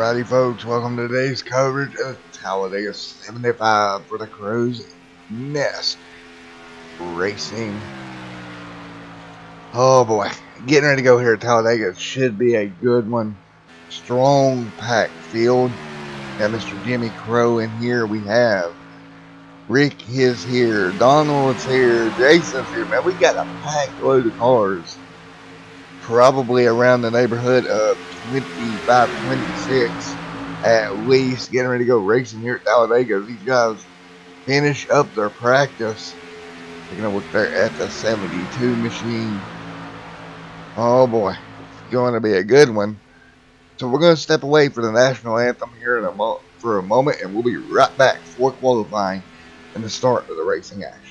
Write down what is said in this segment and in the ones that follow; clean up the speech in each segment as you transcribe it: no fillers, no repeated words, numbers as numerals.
Alrighty folks, welcome to today's coverage of Talladega 75 for the Crow's Nest Racing. Oh boy, getting ready to go here at Talladega. It should be a good one. Strong packed field. Got Mr. Jimmy Crow in here. We have Rick is here, Donald's here, Jason's here. Man, we got a packed load of cars. Probably around the neighborhood of 25, 26 at least, getting ready to go racing here at Talladega. These guys finish up their practice. Taking a look there at the 72 machine. Oh boy, it's going to be a good one. So we're going to step away for the national anthem here for a moment, and we'll be right back for qualifying and the start of the racing action.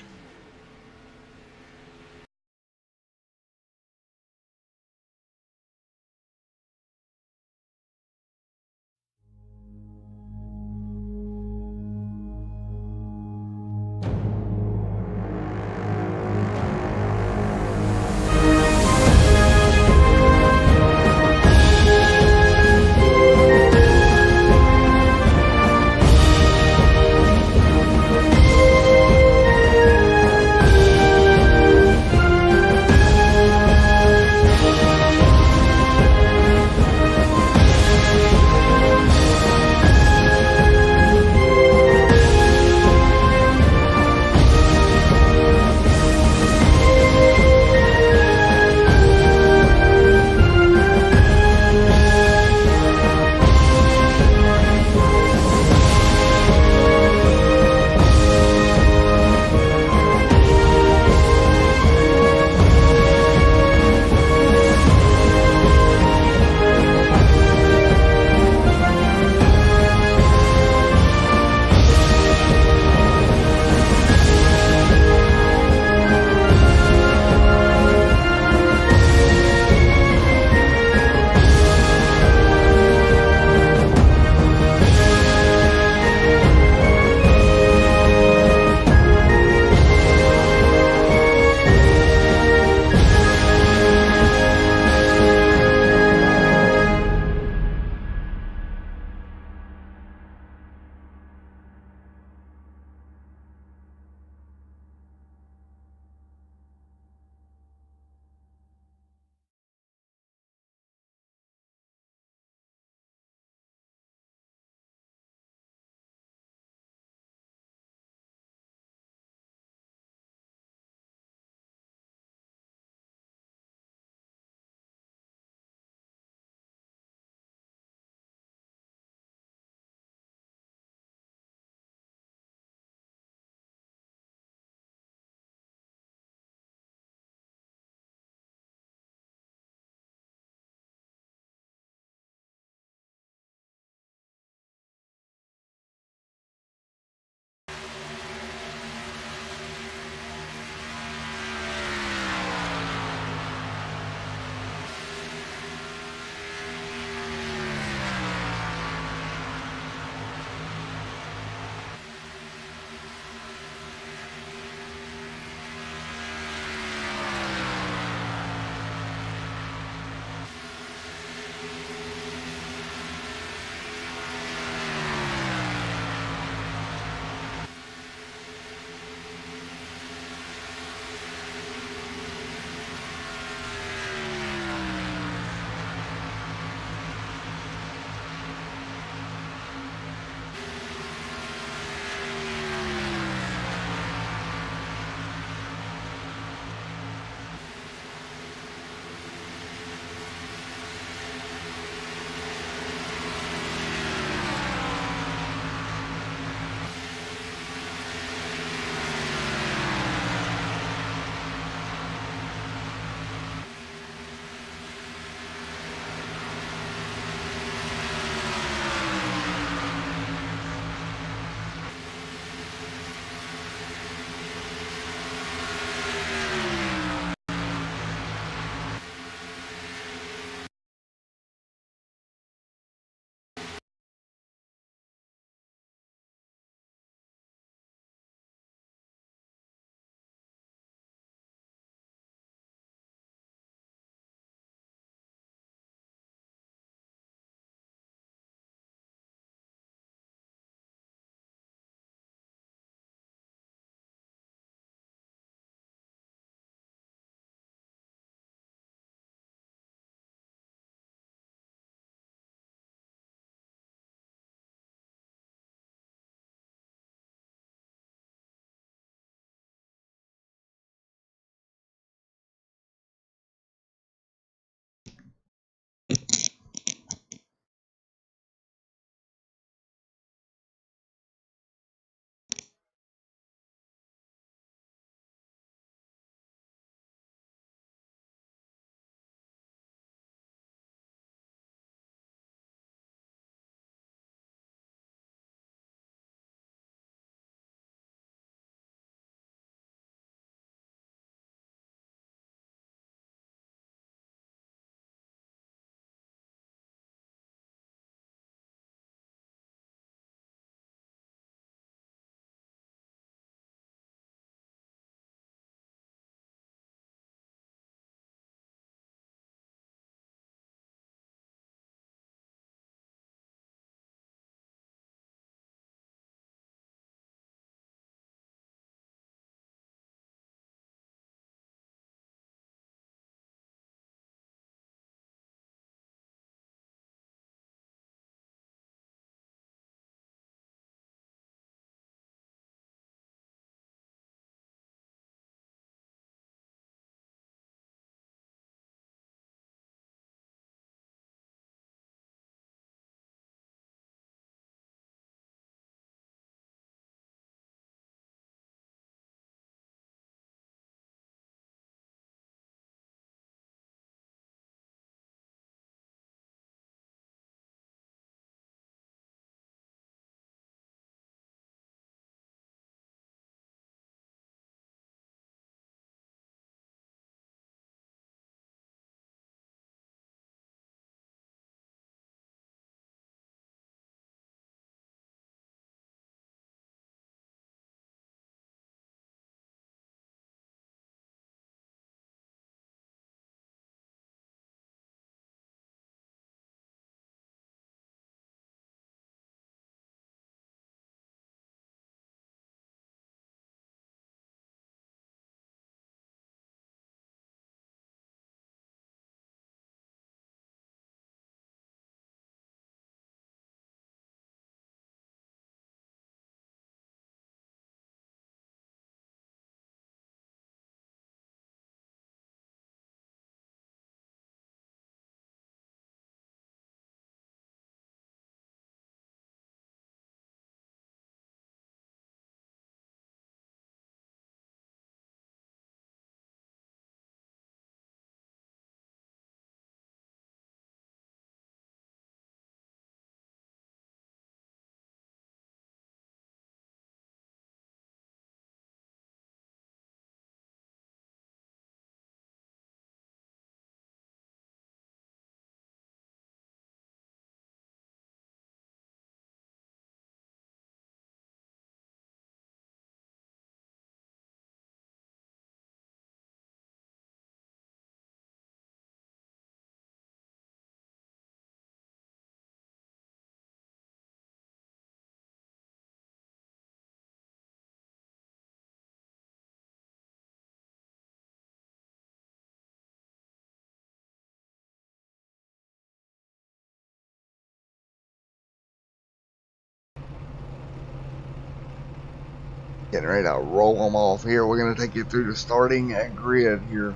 Getting ready to roll them off here. We're going to take you through the starting grid here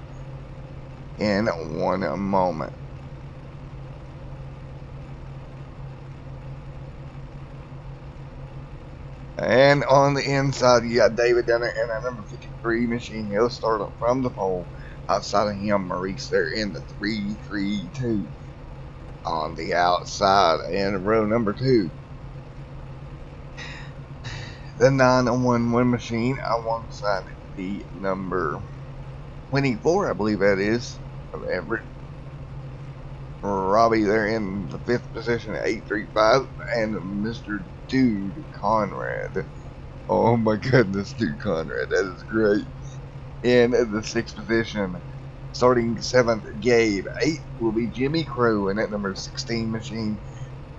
in one moment. And on the inside, you got David down there in that number 53 machine. He'll start up from the pole. Outside of him, Maurice there in the 332. On the outside, and row number 2. The 911 machine alongside the number 24, I believe that is, of Everett. Robbie there in the 5th position at 835, and Mr. Dude Conrad. Oh my goodness, Dude Conrad, that is great. In the 6th position, starting 7th, Gabe. 8th will be Jimmy Crow in that number 16 machine.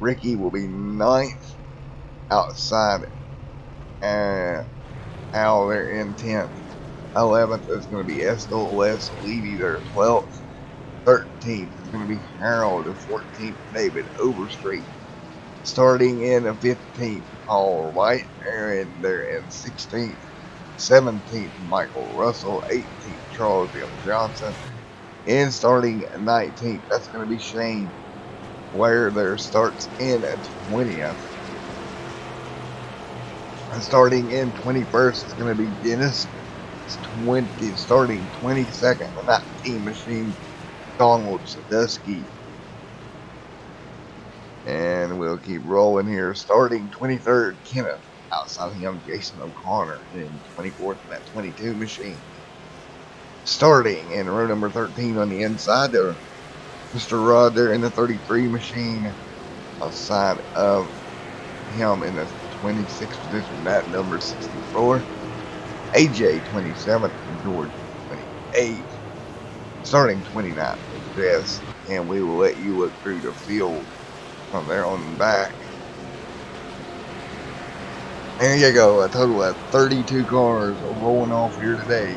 Ricky will be 9th outside. Al there in 10th. 11th is going to be Estel Les Levy there 12th. 13th is going to be Harold. 14th, David Overstreet. Starting in 15th, Paul White. Aaron there in 16th. 17th, Michael Russell. 18th, Charles M. Johnson. And starting 19th, that's going to be Shane Ware there starts in 20th. Starting in 21st is going to be Dennis. Starting 22nd, the 19 machine, Donald Sadusky. And we'll keep rolling here. Starting 23rd, Kenneth. Outside of him, Jason O'Connor. And 24th, that 22 machine. Starting in row number 13 on the inside there, Mr. Rod there in the 33 machine. Outside of him in the 26th position, that number 64. AJ 27th and George 28th. Starting 29th is Jess, and we will let you look through the field from there on back. There you go, a total of 32 cars rolling off here today.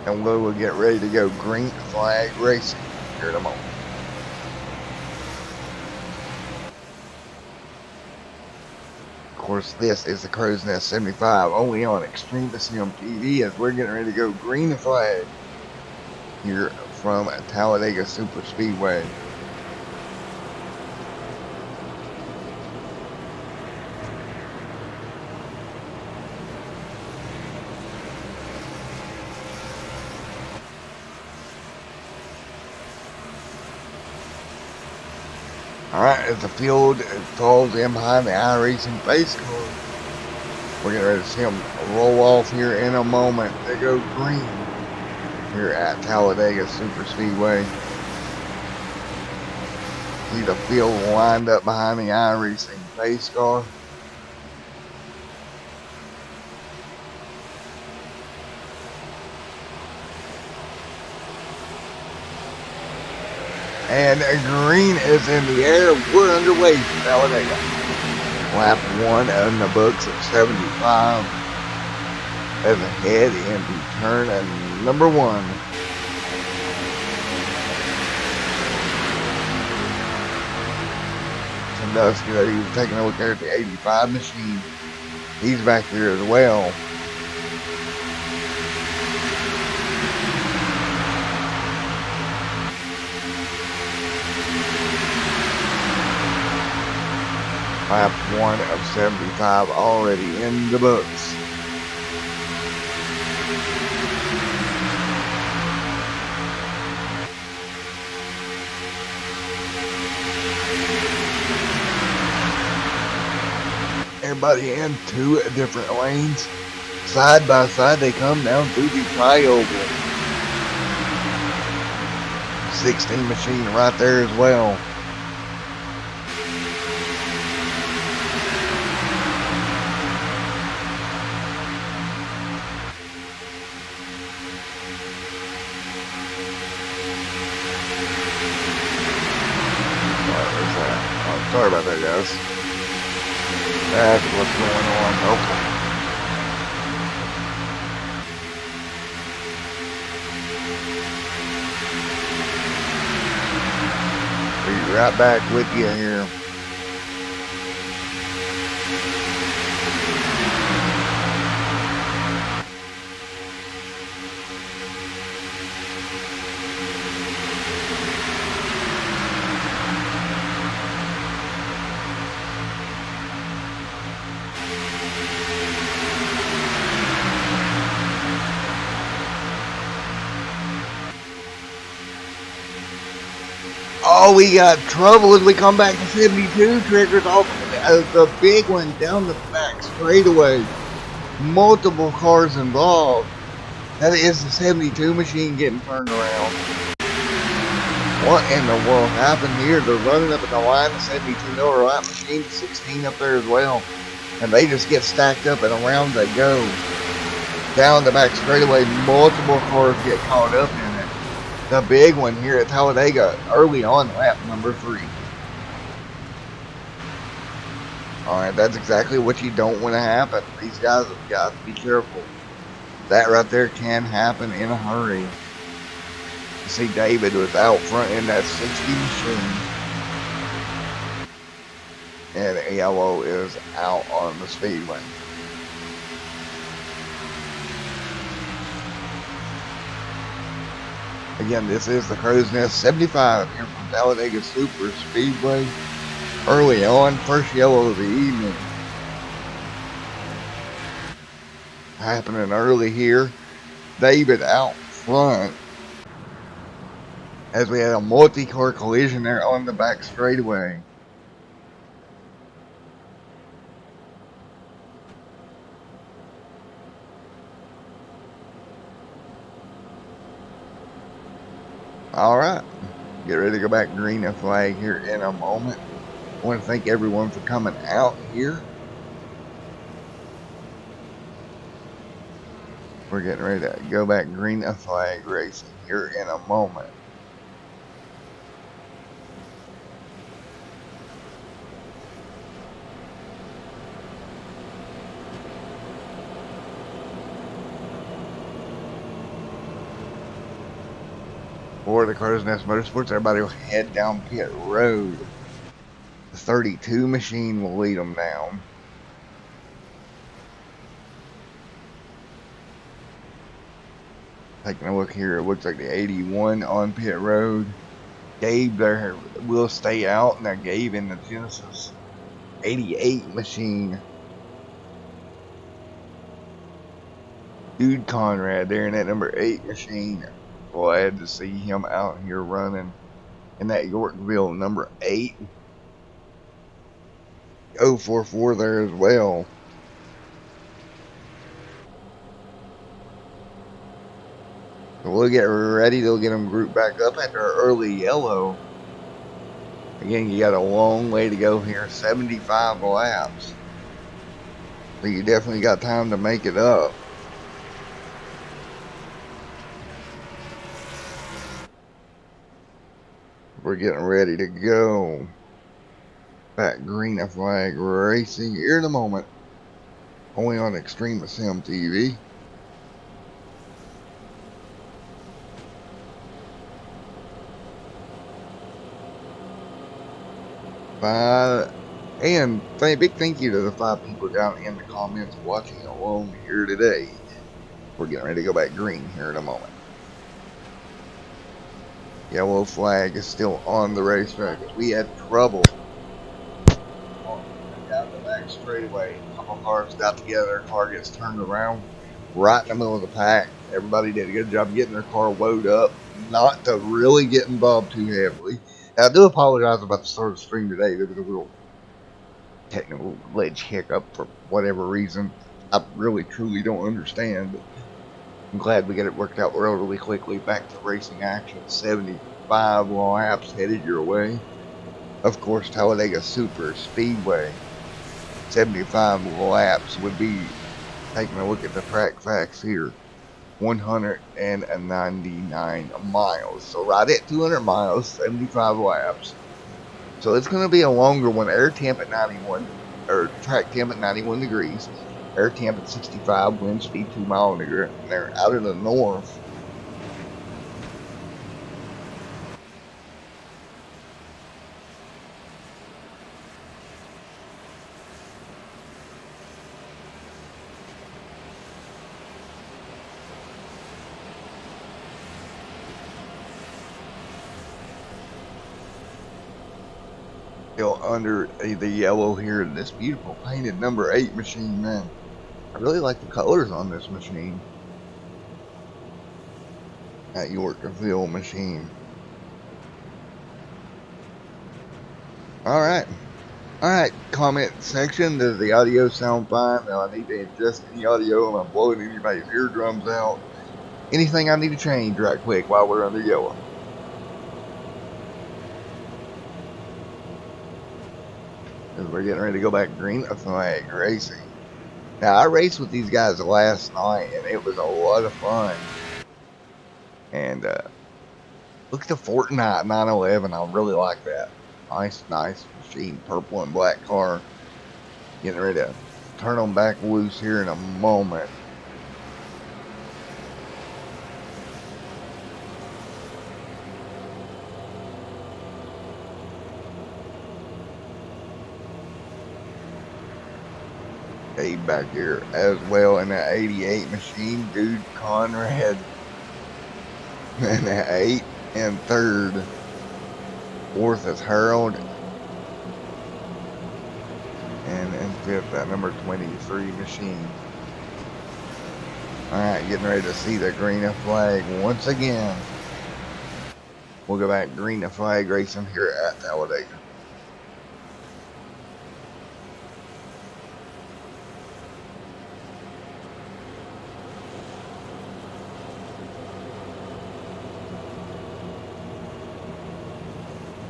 And we will get ready to go green flag racing here in a moment. Of course, this is the Crow's Nest 75, only on Extreme Sim TV, as we're getting ready to go green flag here from Talladega Super Speedway. Alright, as the field falls in behind the iRacing pace car, we're getting ready to see them roll off here in a moment. They go green here at Talladega Super Speedway. See the field lined up behind the iRacing pace car. And green is in the air. We're underway from Talladega. Lap 1 in the books of 75. As ahead into turn number 1. Sandusky, he was taking a look there at the 85 machine. He's back here as well. Lap 1 of 75 already in the books. Everybody in 2 different lanes. Side by side they come down through the flyover. 16 machine right there as well. Sorry about that, guys. That's what's going on. Okay. Be right back with you here. Oh, we got trouble as we come back to 72. Triggers off the big one down the back straightaway. Multiple cars involved. That is the 72 machine getting turned around. What in the world happened here? They're running up at the line. The 72 Miller Lite machine, 16 up there as well. And they just get stacked up and around they go. Down the back straightaway, multiple cars get caught up in it. The big one here at Talladega early on lap number 3. Alright, that's exactly what you don't want to happen. These guys have got to be careful. That right there can happen in a hurry. You see David was out front in that 60 machine. And Yellow is out on the speedway. Again, this is the Crow's Nest 75 here from Talladega Super Speedway. Early on, first yellow of the evening. Happening early here. David out front. As we had a multi-car collision there on the back straightaway. Alright, get ready to go back green and flag here in a moment. I want to thank everyone for coming out here. We're getting ready to go back green and flag racing here in a moment. For the Crow's Nest Motorsports, everybody will head down pit road. The 32 machine will lead them down. Taking a look here, it looks like the 81 on pit road. Gabe there will stay out. Now Gabe in the Genesis 88 machine. Dude Conrad there in that number 8 machine. Glad to see him out here running in that Yorkville number 8. 044 there as well. So we'll get ready. They'll get them grouped back up after our early yellow. Again, you got a long way to go here. 75 laps. So you definitely got time to make it up. We're getting ready to go. Back green and flag racing here in a moment. Only on Extreme Sim TV. And big thank you to the 5 people down in the comments watching along here today. We're getting ready to go back green here in a moment. Yellow flag is still on the racetrack. We had trouble down the back straightaway. A couple cars got together. Car gets turned around right in the middle of the pack. Everybody did a good job getting their car woed up, not to really get involved too heavily. And I do apologize about the start of the stream today. There was a little technical glitch hiccup for whatever reason. I really truly don't understand, but I'm glad we got it worked out relatively quickly. Back to racing action. 75 laps headed your way. Of course, Talladega Super Speedway. 75 laps would be, taking a look at the track facts here, 199 miles. So right at 200 miles, 75 laps. So it's going to be a longer one. Air temp at 91, or track temp at 91 degrees. Air temp at 65, wind speed 2 miles an hour. And they're out in the north. Still under the yellow here in this beautiful painted number 8 machine, man. I really like the colors on this machine. That Yorkville machine. Alright. Alright, comment section. Does the audio sound fine? Do I need to adjust any audio? Am I blowing anybody's eardrums out? Anything I need to change right quick while we're under yellow? As we're getting ready to go back green flag racing. Now, I raced with these guys last night, and it was a lot of fun. And look at the Fortnite 911. I really like that. Nice machine, purple and black car. Getting ready to turn them back loose here in a moment. Back here as well in that 88 machine, dude Conrad. And that 8 and 3rd. 4th is Harold. And in 5th, that number 23 machine. Alright, getting ready to see the green flag once again. We'll go back green flag racing here at Talladega.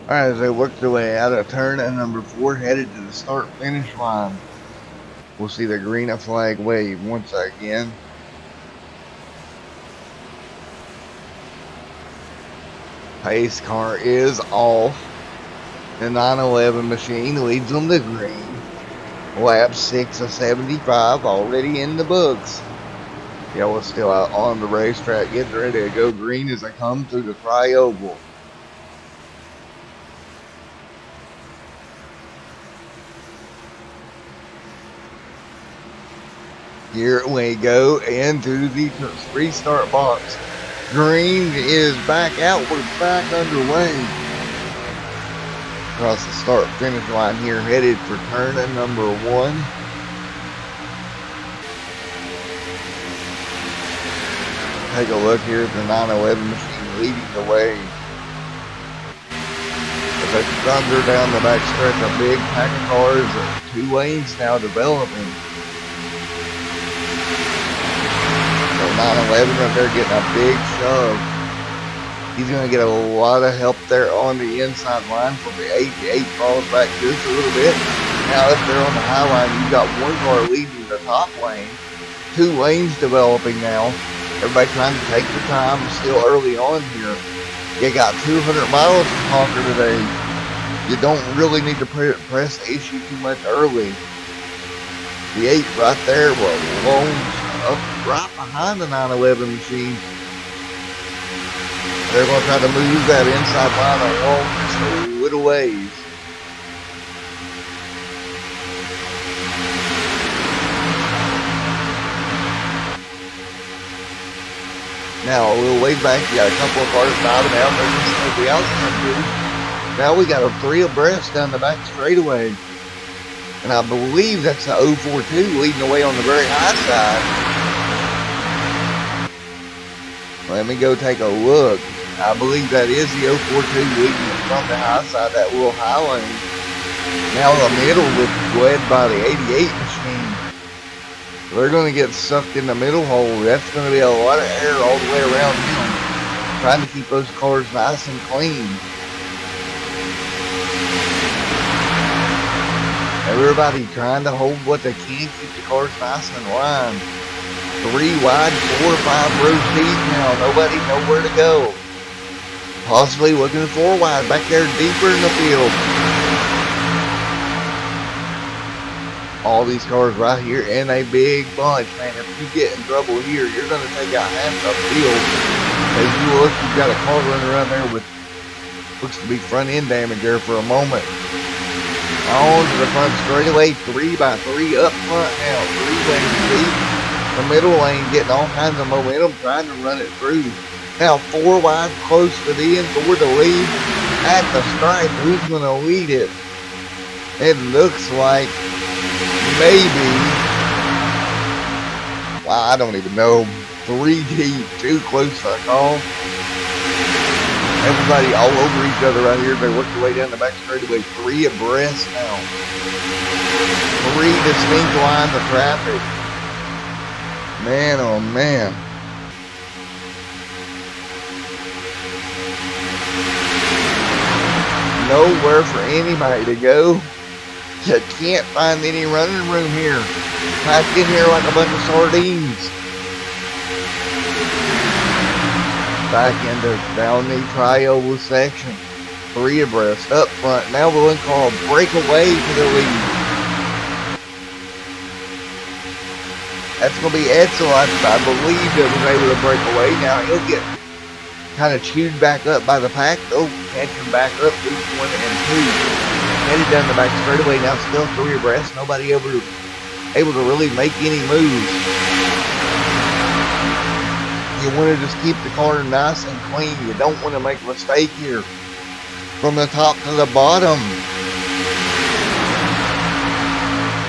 Alright, as they work their way out of turn at number 4, headed to the start-finish line. We'll see the green flag wave once again. Pace car is off. The 911 machine leads them to green. Lap 6 of 75 already in the books. Yellow's still out on the racetrack, getting ready to go green as they come through the tri-oval. Here we go into the restart box. Green is back out. We're back underway. Across the start finish line here, headed for turn number 1. Take a look here at the 911 machine leading the way. As they thunder down the back stretch, a big pack of cars, 2 lanes now developing. 911 right there getting a big shove. He's going to get a lot of help there on the inside line from the 8. The 8 falls back just a little bit. Now up there on the high line, you've got 1 car leading the top lane. 2 lanes developing now. Everybody trying to take their time. Still early on here. You got 200 miles to conquer today. You don't really need to press the issue too much early. The 8 right there was long up right behind the 911 machine. They're going to try to move that inside line along just a little ways. Now a little way back, you got a couple of cars diving out. They're just going to be out. Now we got a 3 abreast down the back straightaway. And I believe that's the 042 leading the way on the very high side. Let me go take a look. I believe that is the 042 leading from the high side, that little high lane. Now the middle was led by the 88 machine. They're going to get sucked in the middle hole. That's going to be a lot of air all the way around him. Trying to keep those cars nice and clean. Everybody trying to hold what they can, keep the cars nice and in line. 3 wide, 4 or 5 rows deep now. Nobody know where to go. Possibly looking 4 wide back there deeper in the field. All these cars right here in a big bunch, man. If you get in trouble here, you're going to take out half the field. As you look, you've got a car running around there with looks to be front end damage there for a moment. On to the front straightaway, 3 by 3 up front now, 3 lanes deep. The middle lane getting all kinds of momentum, trying to run it through. Now 4 wide, close to the end, toward the lead. At the stripe, who's going to lead it? It looks like maybe, well, I don't even know. 3 deep, too close to call. Everybody all over each other right here. They work their way down the back straightaway. 3 abreast now. 3 distinct lines of traffic. Man, oh man. Nowhere for anybody to go. You can't find any running room here. Packed in here like a bunch of sardines. Back into down the trioval section. 3 abreast up front. Now we'll call a breakaway to the lead. That's going to be Edsel. I believe that was able to break away. Now he'll get kind of chewed back up by the pack. Oh, catch him back up. 1 and 2. Headed down the back straightaway. Now still 3 abreast. Nobody able to really make any moves. You want to just keep the car nice and clean. You don't want to make a mistake here. From the top to the bottom.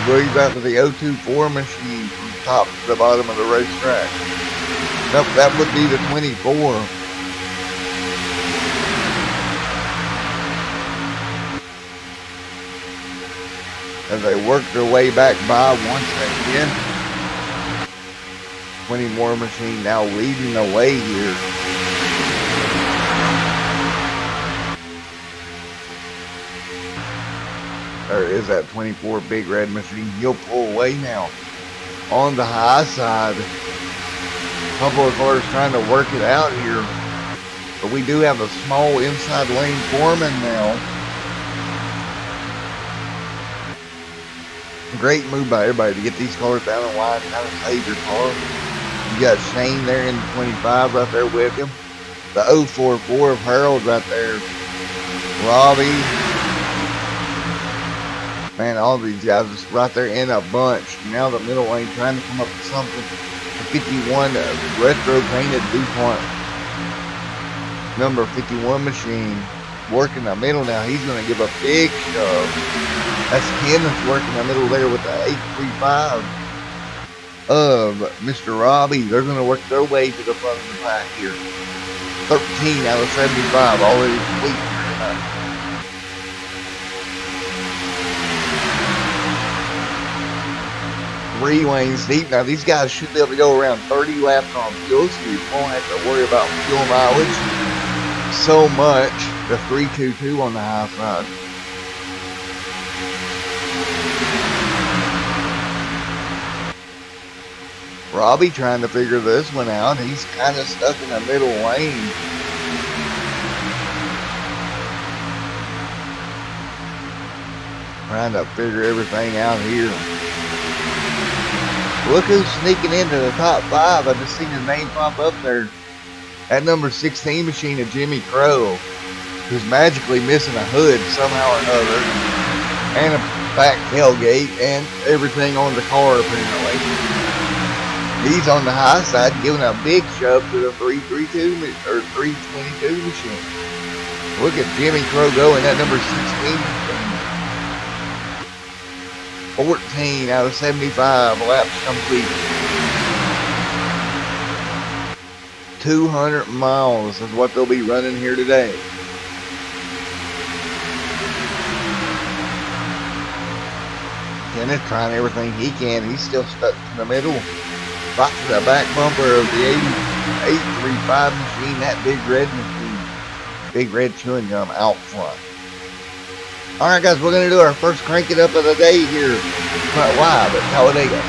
Going back to the 024 machine from the top to the bottom of the racetrack. Nope, that would be the 24. As they work their way back by once again. 20 more machine now leading the way here. There is that 24 big red machine. He'll pull away now. On the high side. A couple of cars trying to work it out here. But we do have a small inside lane foreman now. Great move by everybody to get these cars down the line and kind of save your car. You got Shane there in the 25 right there with him. The 044 of Harold right there. Robbie. Man, all these guys just right there in a bunch. Now the middle lane trying to come up with something. The 51 retro painted DuPont number 51 machine. Working the middle now. He's going to give a big shove. That's Kenneth working the middle there with the 835 of Mr. Robbie. They're going to work their way to the front of the pack here. 13 out of 75 already complete here tonight. Three lanes deep. Now these guys should be able to go around 30 laps on fuel, so you won't have to worry about fuel mileage so much. The 322 on the high side. Robbie trying to figure this one out. He's kind of stuck in the middle lane. Trying to figure everything out here. Look who's sneaking into the top 5. I just seen his name pop up there. That number 16 machine of Jimmy Crow, who's magically missing a hood somehow or another, and a back tailgate, and everything on the car apparently. He's on the high side giving a big shove to the 332 or 322 machine. Look at Jimmy Crow going, that number 16 machine. 14 out of 75 laps complete. 200 miles is what they'll be running here today. Kenneth trying everything he can. He's still stuck in the middle. Right to the back bumper of the 835 machine, that big red machine. Big red chewing gum out front. Alright guys, we're going to do our first crank it up of the day here. Live at Talladega.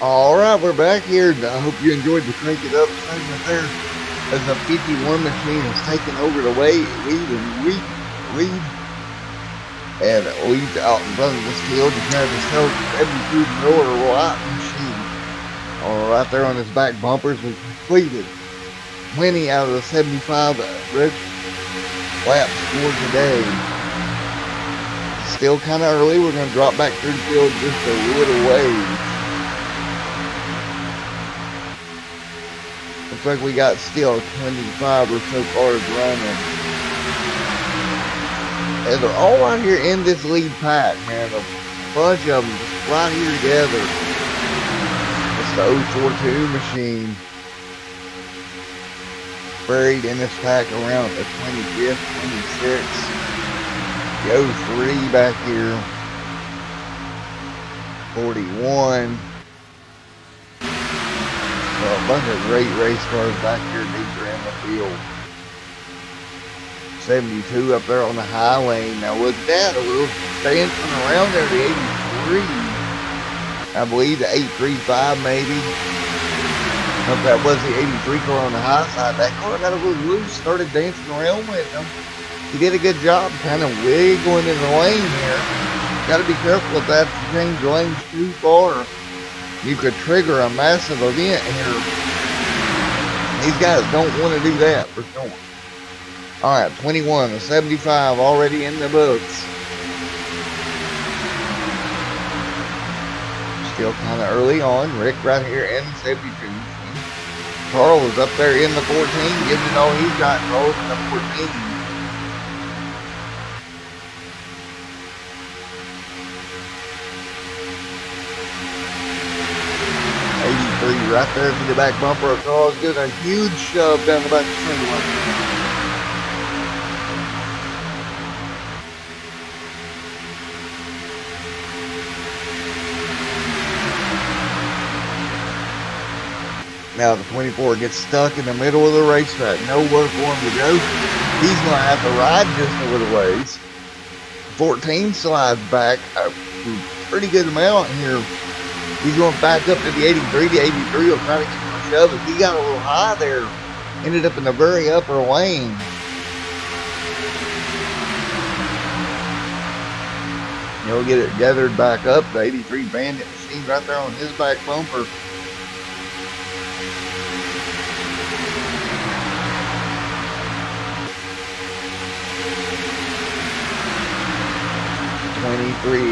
Alright, we're back here. I hope you enjoyed the Crank It Up segment there. As the 51 machine has taken over the lead. And leads out in front of this field. You have this 72 Miller White machine. Right there on his back bumpers. We completed 20 out of the 75 laps for today. Still kind of early. We're going to drop back through the field just a little ways. Looks like we got still 25 or so cars running. And they're all right here in this lead pack, man. A bunch of them just right here together. It's the 042 machine. Buried in this pack around the 25th, 26th. The 03 back here. 41. A bunch of great race cars back here deeper in the field. 72 up there on the high lane. Now look at that, a little dancing around there, the 83. I believe the 835 maybe. If that was the 83 car on the high side, that car got a little loose, started dancing around with him. He did a good job kind of wiggling in the lane here. Got to be careful with that. If you change lanes too far, you could trigger a massive event here. These guys don't want to do that for sure. Alright, 21, the 75 already in the books. Still kind of early on. Rick right here in the 72. Carl is up there in the 14, giving it all he's got. Carl's in the 14. Right there for the back bumper of Carl's doing a huge shove down the back straightaway. Now the 24 gets stuck in the middle of the racetrack. Nowhere for him to go. He's going to have to ride just a little ways. 14 slides back a pretty good amount here. He's going back up to the 83. The 83 will try to get him a shove. If he got a little high there, ended up in the very upper lane. He'll get it gathered back up. The 83 Bandit machine right there on his back bumper.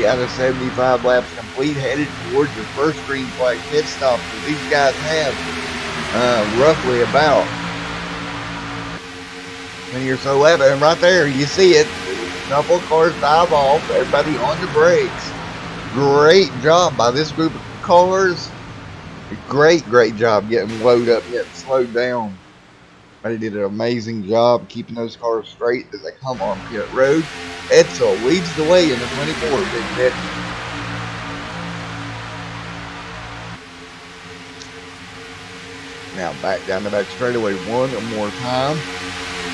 Out of 75 laps complete, headed towards the first green flag pit stop that these guys have roughly about 20 or so left. And right there, you see it. A couple of cars dive off. Everybody on the brakes. Great job by this group of cars. Great job getting loaded up, getting slowed down. They did an amazing job keeping those cars straight as they come on pit road. Edsel leads the way in the 24, Big Betty. Now back down the back straightaway one more time.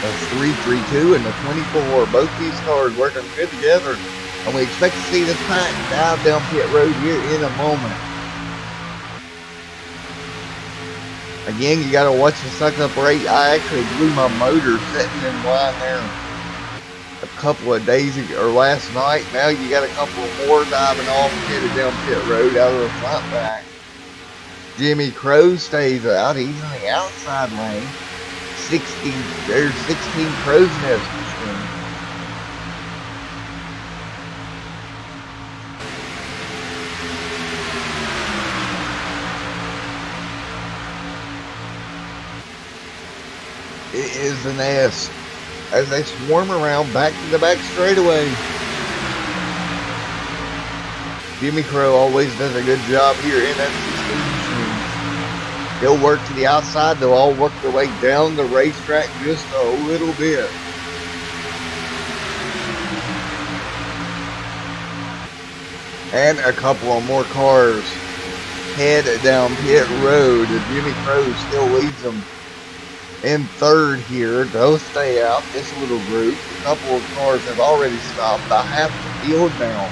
The 332 and the 24. Both these cars working good together. And we expect to see this pack dive down pit road here in a moment. Again, you got to watch the suck up rate. I actually blew my motor sitting in line there a couple of days ago, or last night. Now you got a couple more diving off headed down pit road out of the front back. Jimmy Crow stays out. He's in the outside lane. 16, there's 16 Crow's Nest machines. It is an S as they swarm around back to the back straightaway. Jimmy Crow always does a good job here in that 16 machine. They'll work to the outside. They'll all work their way down the racetrack just a little bit. And a couple of more cars head down pit road. Jimmy Crow still leads them in third here. They'll stay out, this little group. A couple of cars have already stopped. I have to field now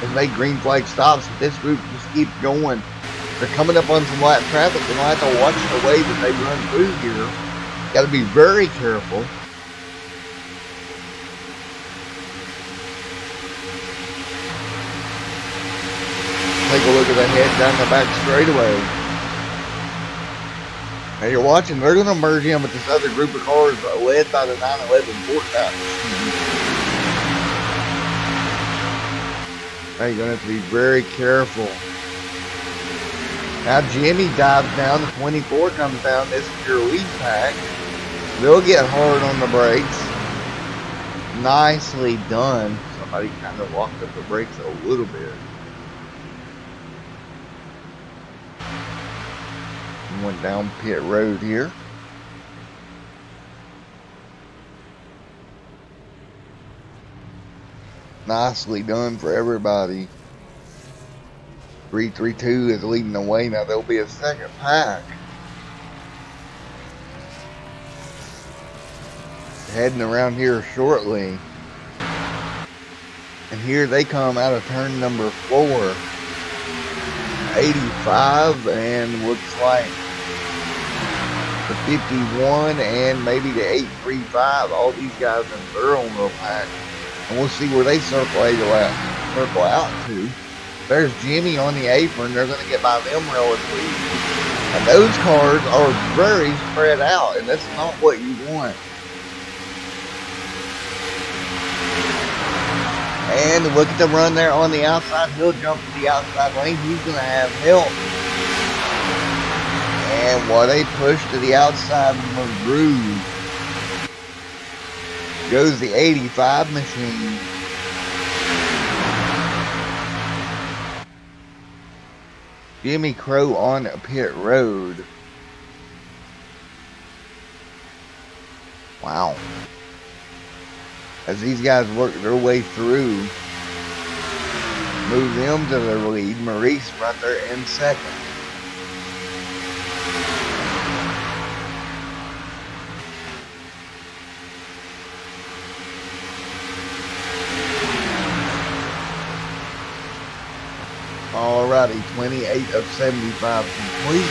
and make green flag stops. But this group just keeps going. They're coming up on some lap traffic. They're going to have to watch the way that they run through here. Got to be very careful. Take a look at the head down the back straightaway. Now you're watching, they're going to merge in with this other group of cars led by the 911 Fortnite machine. Now you're going to have to be very careful. Now Jimmy dives down, the 24 comes down, this is your lead pack. They'll get hard on the brakes. Nicely done. Somebody kind of locked up the brakes a little bit. Went down pit road here. Nicely done for everybody. 332 is leading the way. Now there'll be a second pack. Heading around here shortly. And here they come out of turn number 4. 85 and looks like the 51 and maybe the 835. All these guys in their own little pack. And we'll see where they circle out to. There's Jimmy on the apron. They're going to get by them relatively. And those cars are very spread out, and that's not what you want. And look at the run there on the outside. He'll jump to the outside lane. He's going to have help. And while they push to the outside groove, goes the 85 machine. Jimmy Crow on pit road. Wow. As these guys work their way through, move them to their lead. Maurice right there in second. Alrighty, 28 of 75 complete.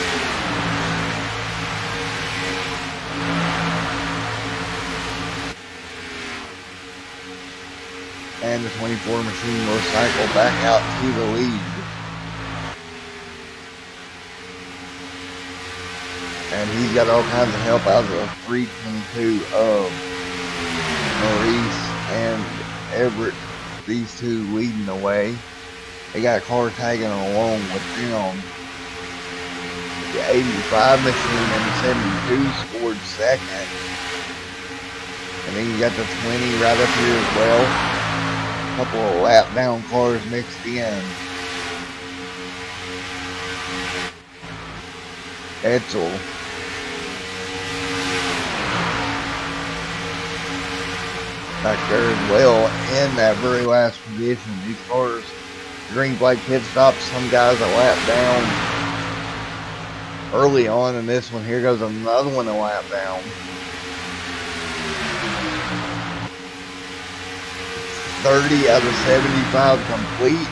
And the 24 machine will cycle back out to the lead. And he's got all kinds of help out of the 322 of Maurice and Everett. These two leading the way. They got a car tagging along with them. The 85 machine and the 72 scored second. And then you got the 20 right up here as well. A couple of lap down cars mixed in. Etzel. Back there as well in that very last position. These cars, green flag pit stops, some guys a lap down early on, and this one here goes another one a lap down. 30 out of 75 complete.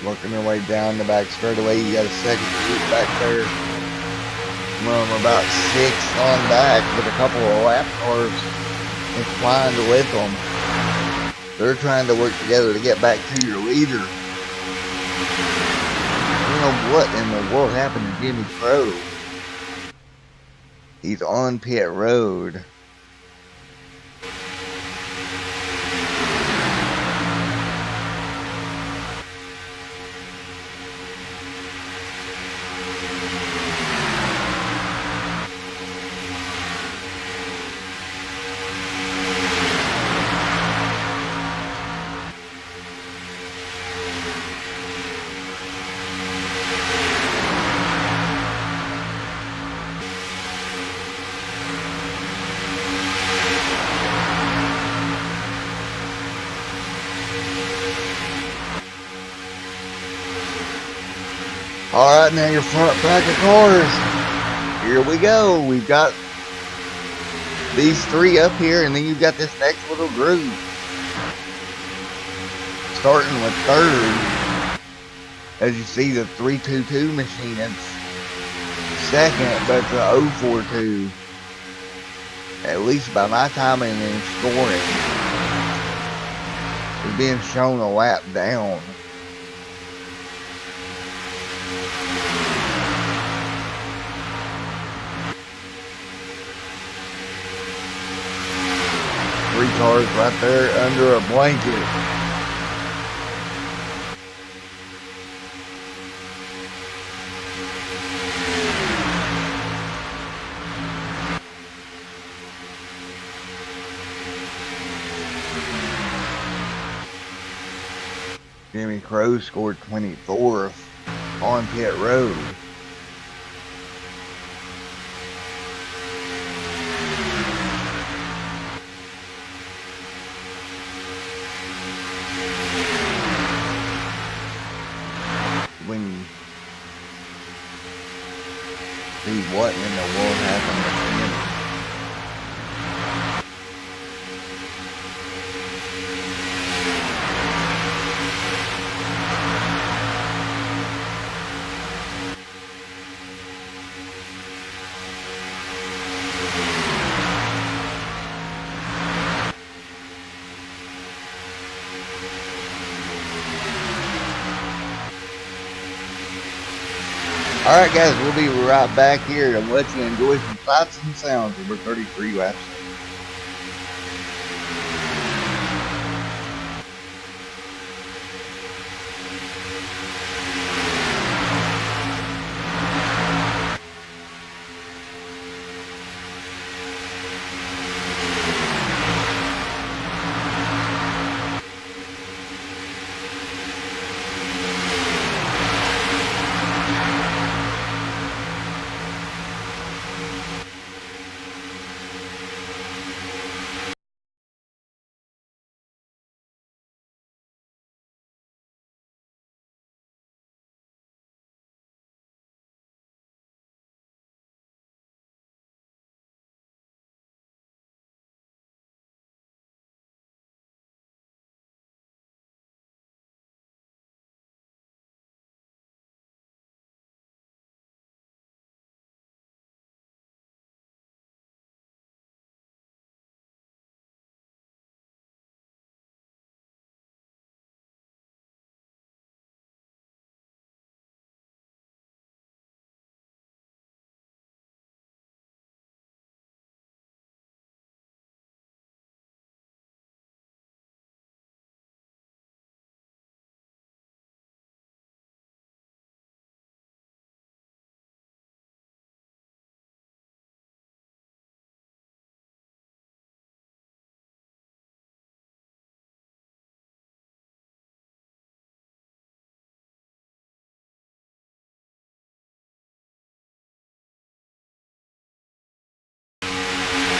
Working their way down the back straightaway. You got a second group back there. About 6 on back with a couple of lap cars inclined with them. They're trying to work together to get back to your leader. I don't know what in the world happened to Jimmy Crow. He's on pit road. Alright, now your front pack of cars. Here we go. We've got these three up here, and then you've got this next little group. Starting with third, as you see, the 322 machine. It's second, but the 042. At least by my timing and scoring, is being shown a lap down. Three cars right there under a blanket. Jimmy Crow scored 24th on pit road. When you see what in the world happened to him. Alright guys, we'll be right back here to let you enjoy some sights and sounds over 33 laps.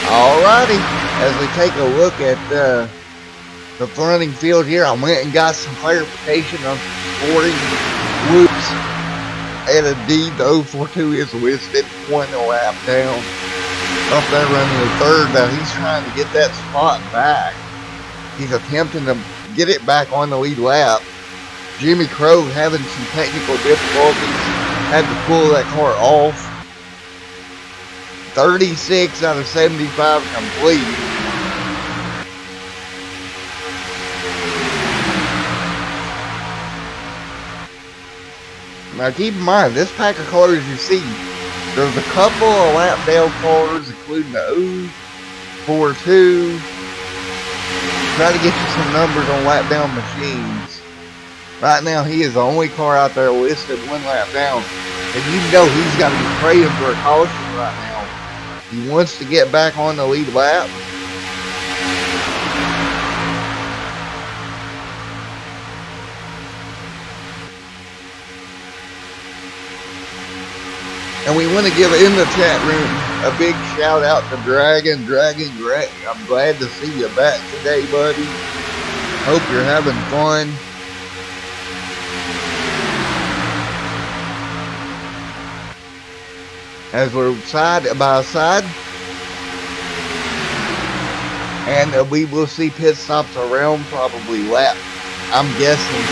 Alrighty, as we take a look at the fronting field here, I went and got some clarification on scoring whoops. And indeed, the 042 is listed 1 lap down. Up there running the third. Now he's trying to get that spot back. He's attempting to get it back on the lead lap. Jimmy Crow having some technical difficulties. Had to pull that car off. 36 out of 75 complete. Now keep in mind, this pack of cars you see, there's a couple of lap down cars, including the 042. Try to get you some numbers on lap down machines. Right now, he is the only car out there listed 1 lap down. And you know he's got to be praying for a caution right now. He wants to get back on the lead lap. And we want to give in the chat room a big shout out to Dragon. I'm glad to see you back today, buddy. Hope you're having fun. as we're side by side. And we will see pit stops around probably lap, I'm guessing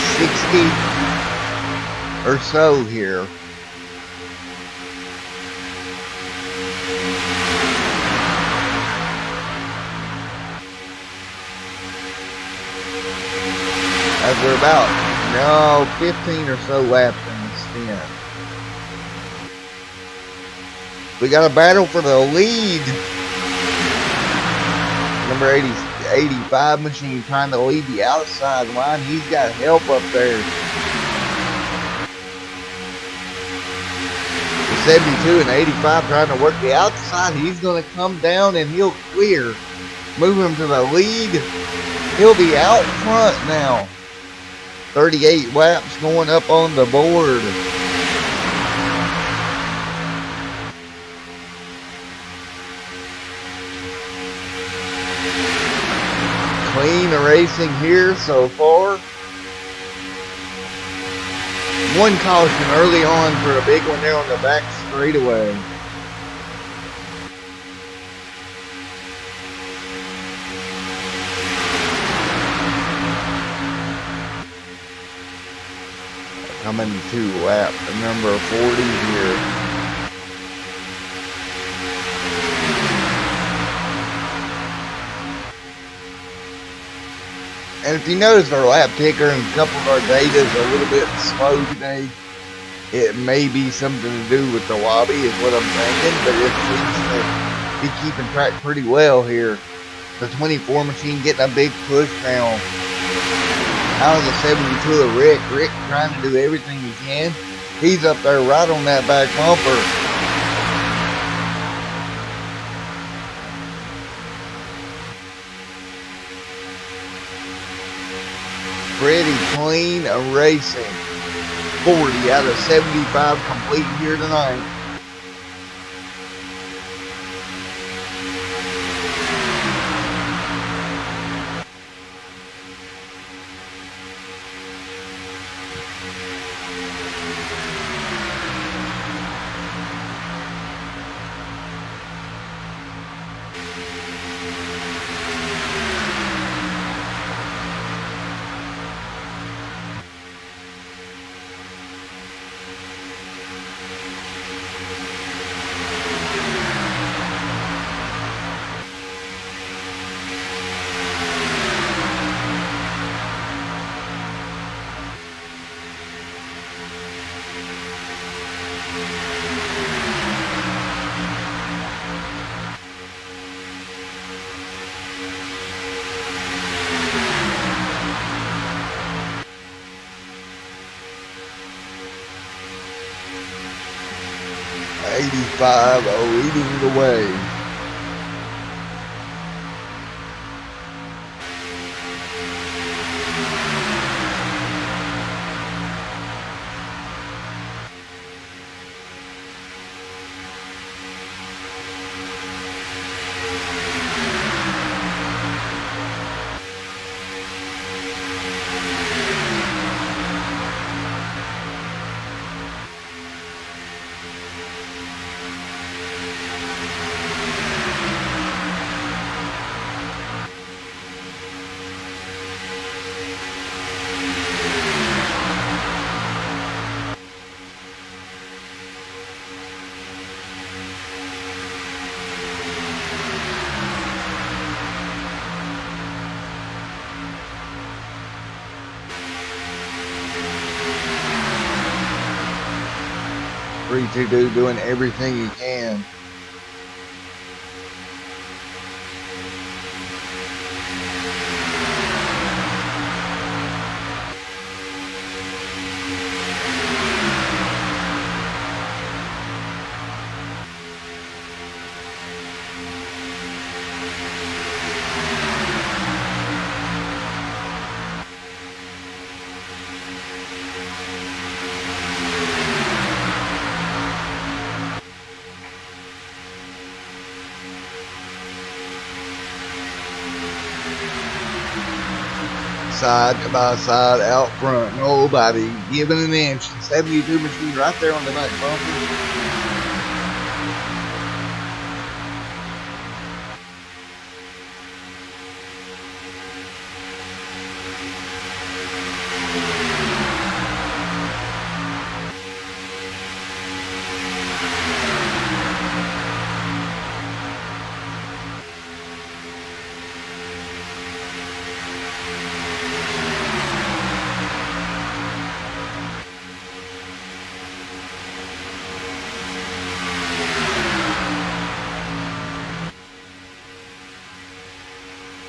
60 or so here. As we're about 15 or so laps in the stint. We got a battle for the lead. Number 85 machine trying to lead the outside line. He's got help up there. The 72 and 85 trying to work the outside. He's going to come down and he'll clear. Move him to the lead. He'll be out front now. 38 laps going up on the board. Clean racing here so far. One caution early on for a big one there on the back straightaway. Coming to lap number 40 here. And if you notice our lap ticker and a couple of our data is a little bit slow today, it may be something to do with the lobby is what I'm thinking, but it seems to be keeping track pretty well here. The 24 machine getting a big push now. Out of the 72 of Rick. Rick trying to do everything he can. He's up there right on that back bumper. Pretty clean racing. 40 out of 75 complete here tonight. Leading the way. Free to do doing everything he can. Side by side out front, nobody giving an inch. 72 machine right there on the back bumper.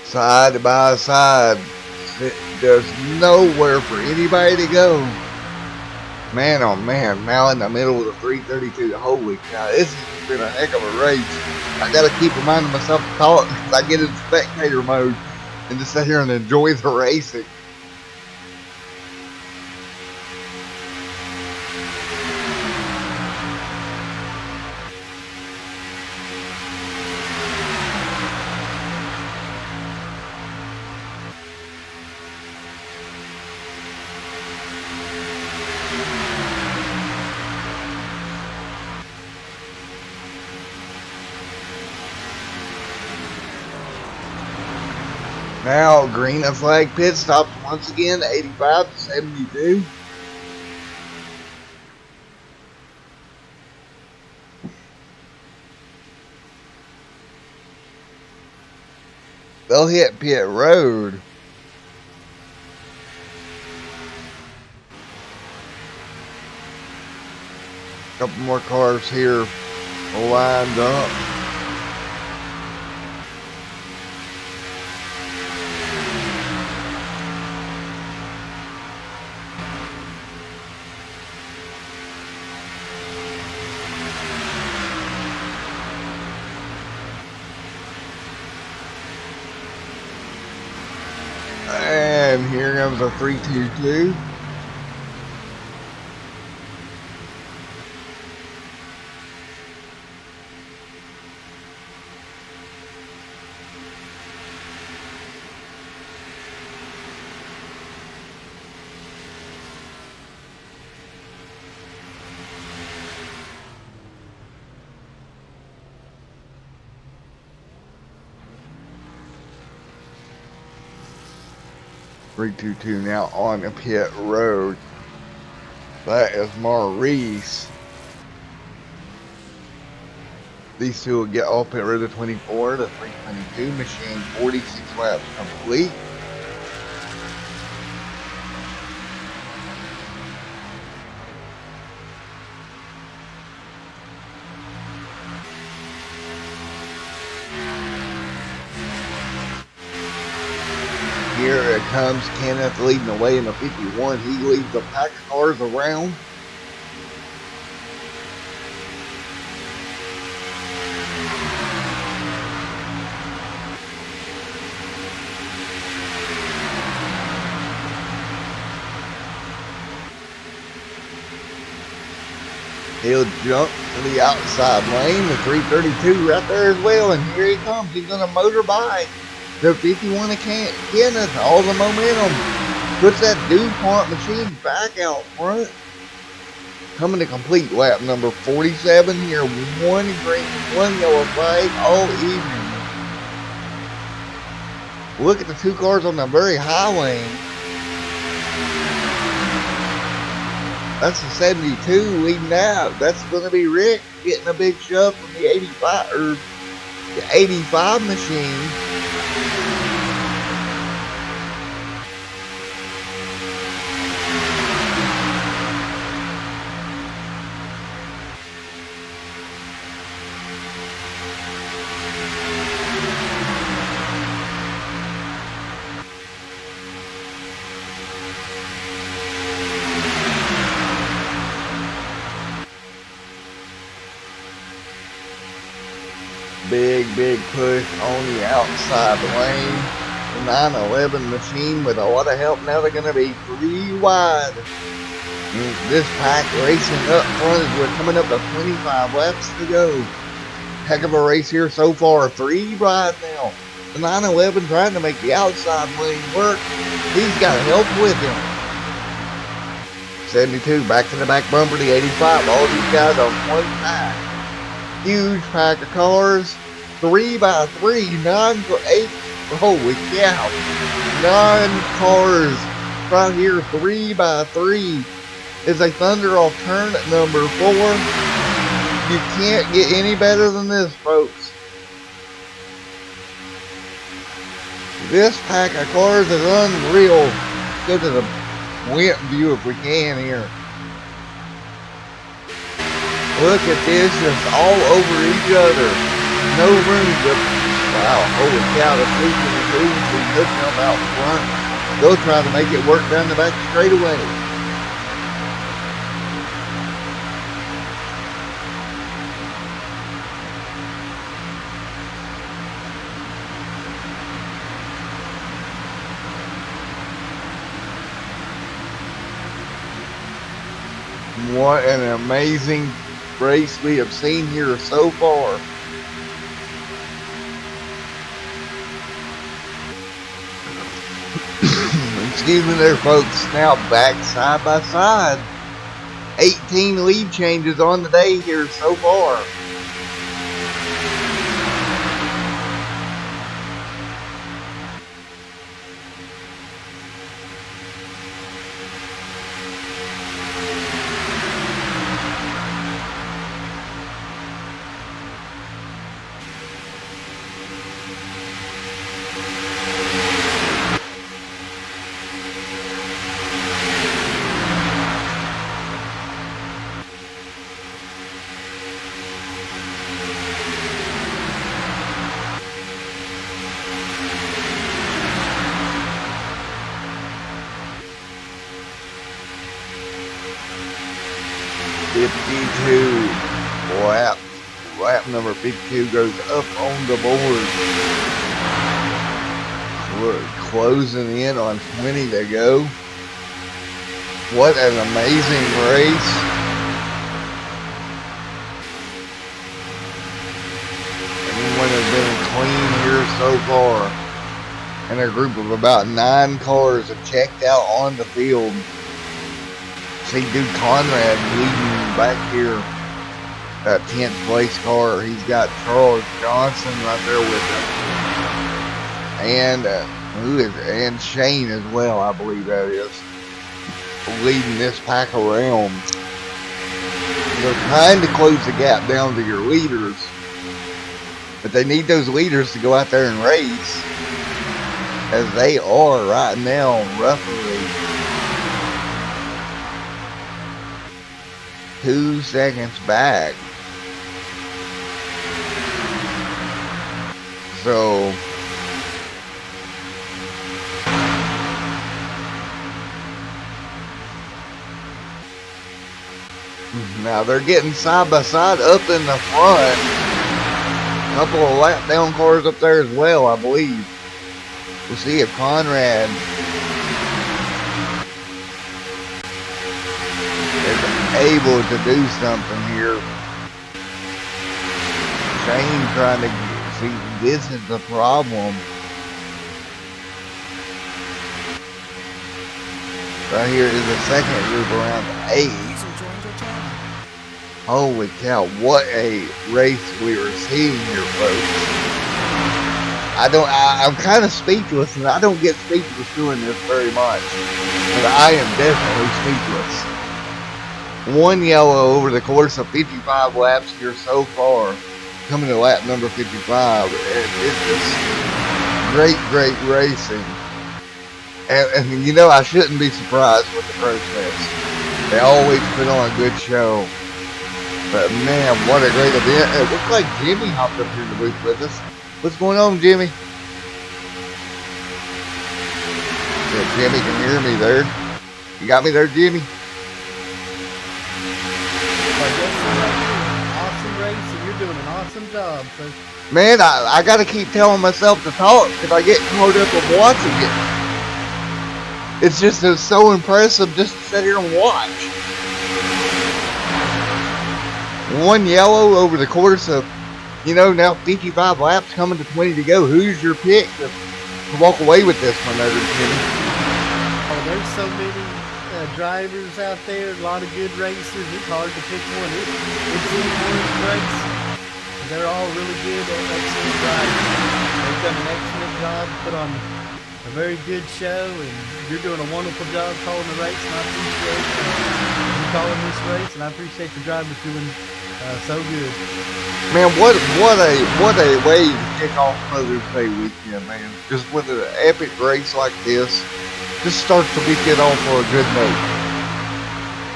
side by side. There's nowhere for anybody to go. Man, oh man, now in the middle of the 332. Holy cow, this has been a heck of a race. I gotta keep reminding myself to talk because I get in spectator mode and just sit here and enjoy the racing. Now, green and flag pit stops once again, 85 to 72. They'll hit pit road. Couple more cars here lined up. And here comes a 322. Now on the pit road. That is Maurice. These two will get off pit road to 24 to 322. Machine 46 laps complete. Here it comes, Kenneth leading the way in the 51. He leads the pack of cars around. He'll jump to the outside lane, the 332 right there as well. And here he comes. He's going to motor by the 51 of Kenneth. All the momentum puts that DuPont machine back out front. Coming to complete lap number 47 here. One green, one yellow flag all evening. Look at the two cars on the very high lane. That's the 72 leading out. That's going to be Rick getting a big shove from the 85 or the 85 machine. Big push on the outside lane. The 911 machine with a lot of help. Now they're going to be 3 wide. This pack racing up front as we're coming up to 25 laps to go. Heck of a race here so far. 3 wide now. The 911 trying to make the outside lane work. He's got help with him. 72 back to the back bumper. The 85. All these guys on one pack. Huge pack of cars. 3 by 3, 9 for 8. Holy cow. 9 cars right here, 3 by 3. Is a Thunder alternate number 4. You can't get any better than this, folks. This pack of cars is unreal. Go to the wet view if we can here. Look at this, just all over each other. No room to Wow, holy cow, the sweeping is moving, we took them out front. They'll try to make it work down the back straightaway. What an amazing race we have seen here so far. Excuse me there, folks. Now back side by side. 18 lead changes on the day here so far. Lap number 52 goes up on the board. We're closing in on 20 to go. What an amazing race. Everyone has been clean here so far. And a group of about 9 cars have checked out on the field. See Duke Conrad leading back here. That 10th place car. He's got Charles Johnson right there with him. And Shane as well, I believe that is. Leading this pack around. They're trying to close the gap down to your leaders. But they need those leaders to go out there and race. As they are right now, roughly 2 seconds back. So now they're getting side by side up in the front. A couple of lap down cars up there as well, I believe. We'll see if Conrad is able to do something here. Shane trying to see, this is the problem. Right here is the second group around 8. Holy cow, what a race we were seeing here, folks. I'm kind of speechless, and I don't get speechless doing this very much. But I am definitely speechless. 1 yellow over the course of 55 laps here so far. Coming to lap number 55. It's just great racing. And you know, I shouldn't be surprised with the protest. They always put on a good show. But man, what a great event. It looks like Jimmy hopped up here in the booth with us. What's going on, Jimmy? Yeah, Jimmy can hear me there. You got me there, Jimmy? Awesome race, and you're doing an awesome job. So. Man, I got to keep telling myself to talk because I get caught up with watching it. It's so impressive just to sit here and watch. 1 yellow over the course of, now 55 laps, coming to 20 to go. Who's your pick to walk away with this one there, Jimmy? Oh, there's so many drivers out there, a lot of good racers. It's hard to pick one. It's anyone's race. They're all really good, excellent drivers. They've done an excellent job, put on a very good show, and you're doing a wonderful job calling the race, and I appreciate you calling this race, and I appreciate the drivers doing so good. Man, what a way to kick off Mother's Day weekend, man. Just with an epic race like this, just start the weekend off for a good note.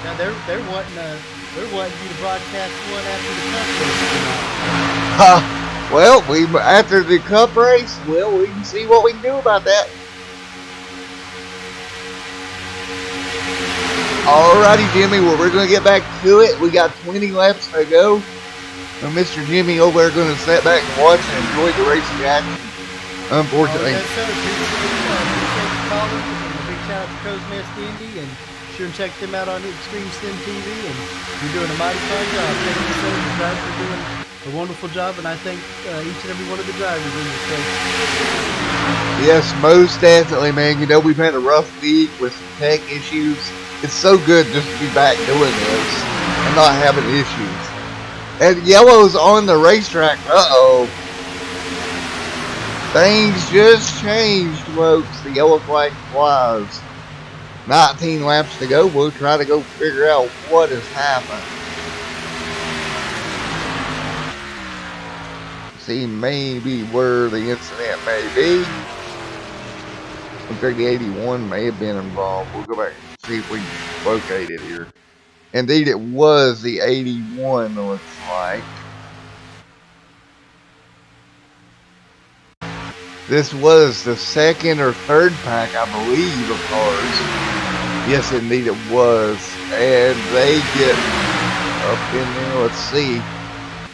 Now they're wanting you to broadcast one after the cup race tonight. Well, we after the cup race, well, we can see what we can do about that. Alrighty, Jimmy. Well, we're going to get back to it. We got 20 laps to go. And Mr. Jimmy over there going to sit back and watch and enjoy the racing action. Unfortunately. Oh, yes, sir. Appreciate calling. And a big shout out to Crow's Nest Indy. And sure and check them out on Extreme Sim TV. And you're doing a mighty fine job. Thank you, sir. The drivers are doing a wonderful job. And I thank each and every one of the drivers in this race. Yes, most definitely, man. You know, we've had a rough week with some tech issues. It's so good just to be back doing this and not having issues. And yellow's on the racetrack. Uh-oh. Things just changed, folks. The yellow flag flies. 19 laps to go. We'll try to go figure out what has happened. See maybe where the incident may be. Looks like the 81 may have been involved. We'll go back and see if we can locate it here. Indeed, it was the 81, looks like. This was the second or third pack, I believe, of cars. Yes, indeed it was. And they get up in there. Let's see.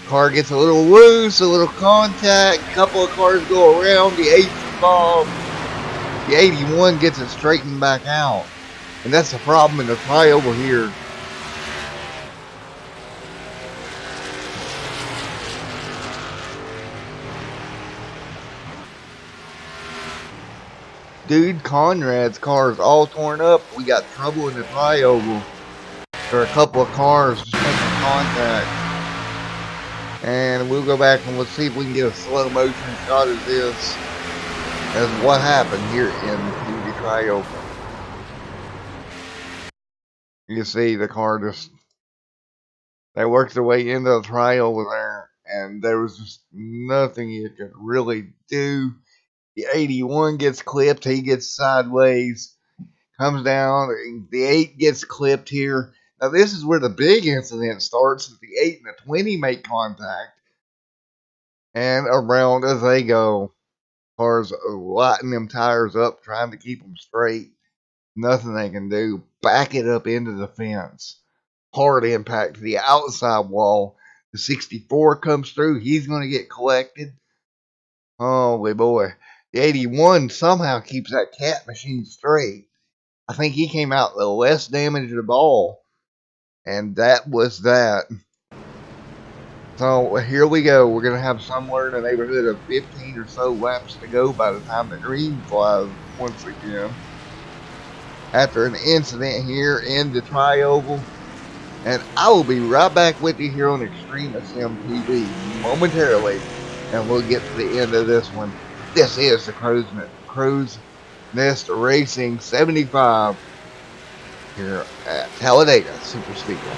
Car gets a little loose, a little contact. A couple of cars go around. The 8's involved. The 81 gets it straightened back out. And that's the problem in the try over here. Dude, Conrad's car is all torn up. We got trouble in the flyover. There are a couple of cars just making contact. And we'll go back and let's see if we can get a slow motion shot of this as what happened here in the flyover. You see the car just, they worked their way into the flyover there, and there was just nothing you could really do. The 81 gets clipped, he gets sideways, comes down, the 8 gets clipped here. Now this is where the big incident starts. The 8 and the 20 make contact, and around as they go, cars lighting them tires up, trying to keep them straight. Nothing they can do. Back it up into the fence. Hard impact to the outside wall. The 64 comes through. He's going to get collected. Holy boy. The 81 somehow keeps that cat machine straight. I think he came out the less damaged of all. And that was that. So here we go. We're going to have somewhere in the neighborhood of 15 or so laps to go by the time the green flies once again. After an incident here in the tri-oval. And I will be right back with you here on Extreme Sim TV momentarily. And we'll get to the end of this one. This is the Crow's Nest Racing 75 here at Talladega Super Speedway.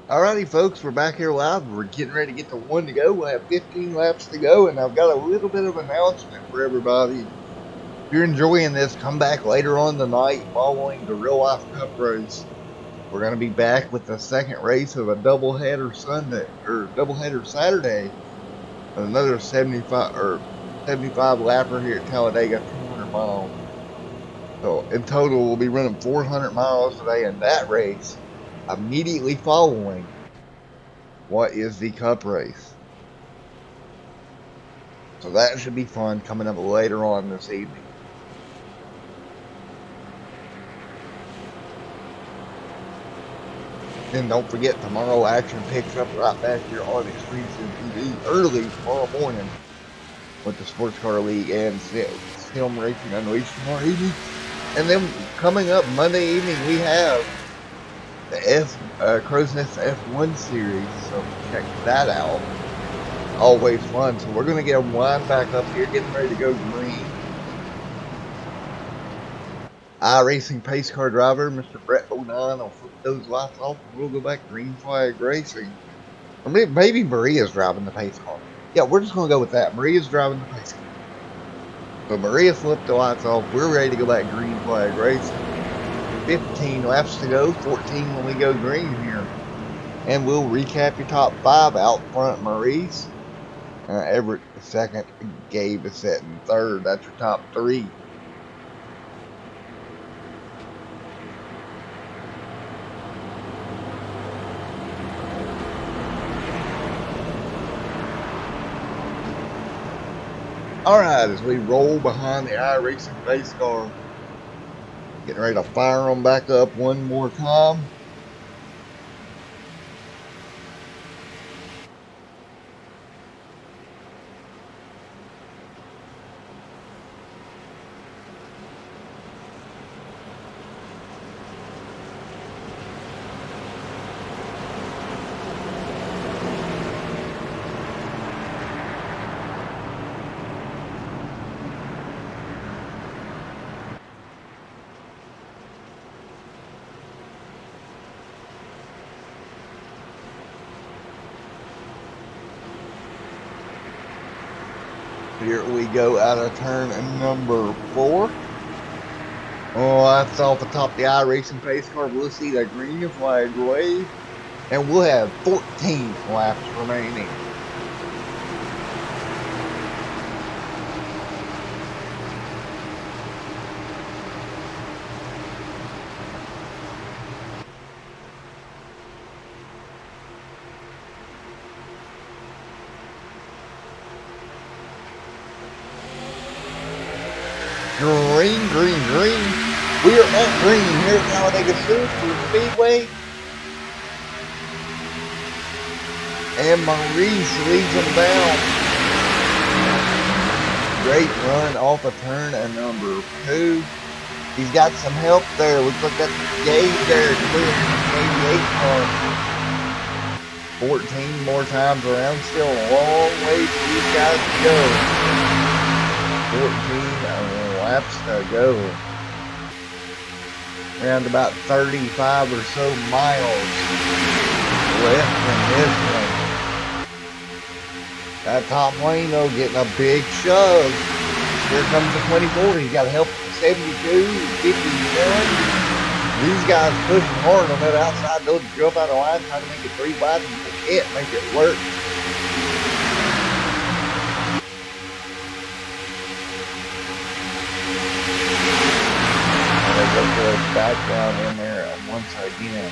Alrighty, folks, we're back here live. We're getting ready to get to one to go. We'll have 15 laps to go, and I've got a little bit of announcement for everybody. If you're enjoying this, come back later on tonight following the Real Life Cup race. We're going to be back with the second race of a doubleheader Sunday, or doubleheader Saturday, another 75 lapper here at Talladega, 200 miles. So in total, we'll be running 400 miles today in that race, immediately following what is the Cup race. So that should be fun coming up later on this evening. And don't forget, tomorrow action picks up right back here on Extreme TV early tomorrow morning with the Sports Car League and Sim Racing Unleashed tomorrow evening. And then coming up Monday evening, we have the Crow's Nest F1 series, so check that out. Always fun. So we're going to get them wind back up here, getting ready to go green. iRacing pace car driver, Mr. Brett 09, will flip those lights off and we'll go back green flag racing. Or maybe Maria's driving the pace car. Yeah, we're just going to go with that. Maria's driving the pace car. So Maria flipped the lights off. We're ready to go back green flag racing. 15 laps to go, 14 when we go green here. And we'll recap your top 5 out front. Maurice, Everett second, Gabe is setting third. That's your top 3. Alright, as we roll behind the iRacing pace car, getting ready to fire them back up one more time. Here we go out of turn number 4. Oh, that's off the top of the iRacing pace car. We'll see the green flag wave. And we'll have 14 laps remaining. Green, green, green. We are at green here at Talladega Speedway. And Maurice leads them down. Great run off a turn at number 2. He's got some help there. Looks like that's Gabe there clearing the 88 car. 14 more times around. Still a long way for these guys to go. 14 laps to go. Around about 35 or so miles left in this one. That top lane though getting a big shove. Here comes the 24. He's got help with the 72, 51. These guys pushing hard on that outside. They'll jump out of line, trying to make it 3 wide, and they can't make it work. Back down in there once again.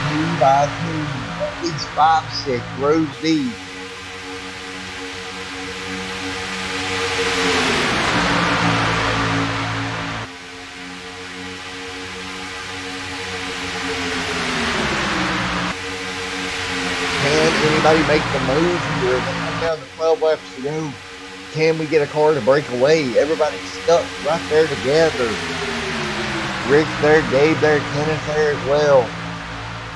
Two by two, at least 5-6 rows deep. Anybody make the move here? Come down to 12 laps to go. Can we get a car to break away? Everybody's stuck right there together. Rick there, Gabe there, Kenneth there as well.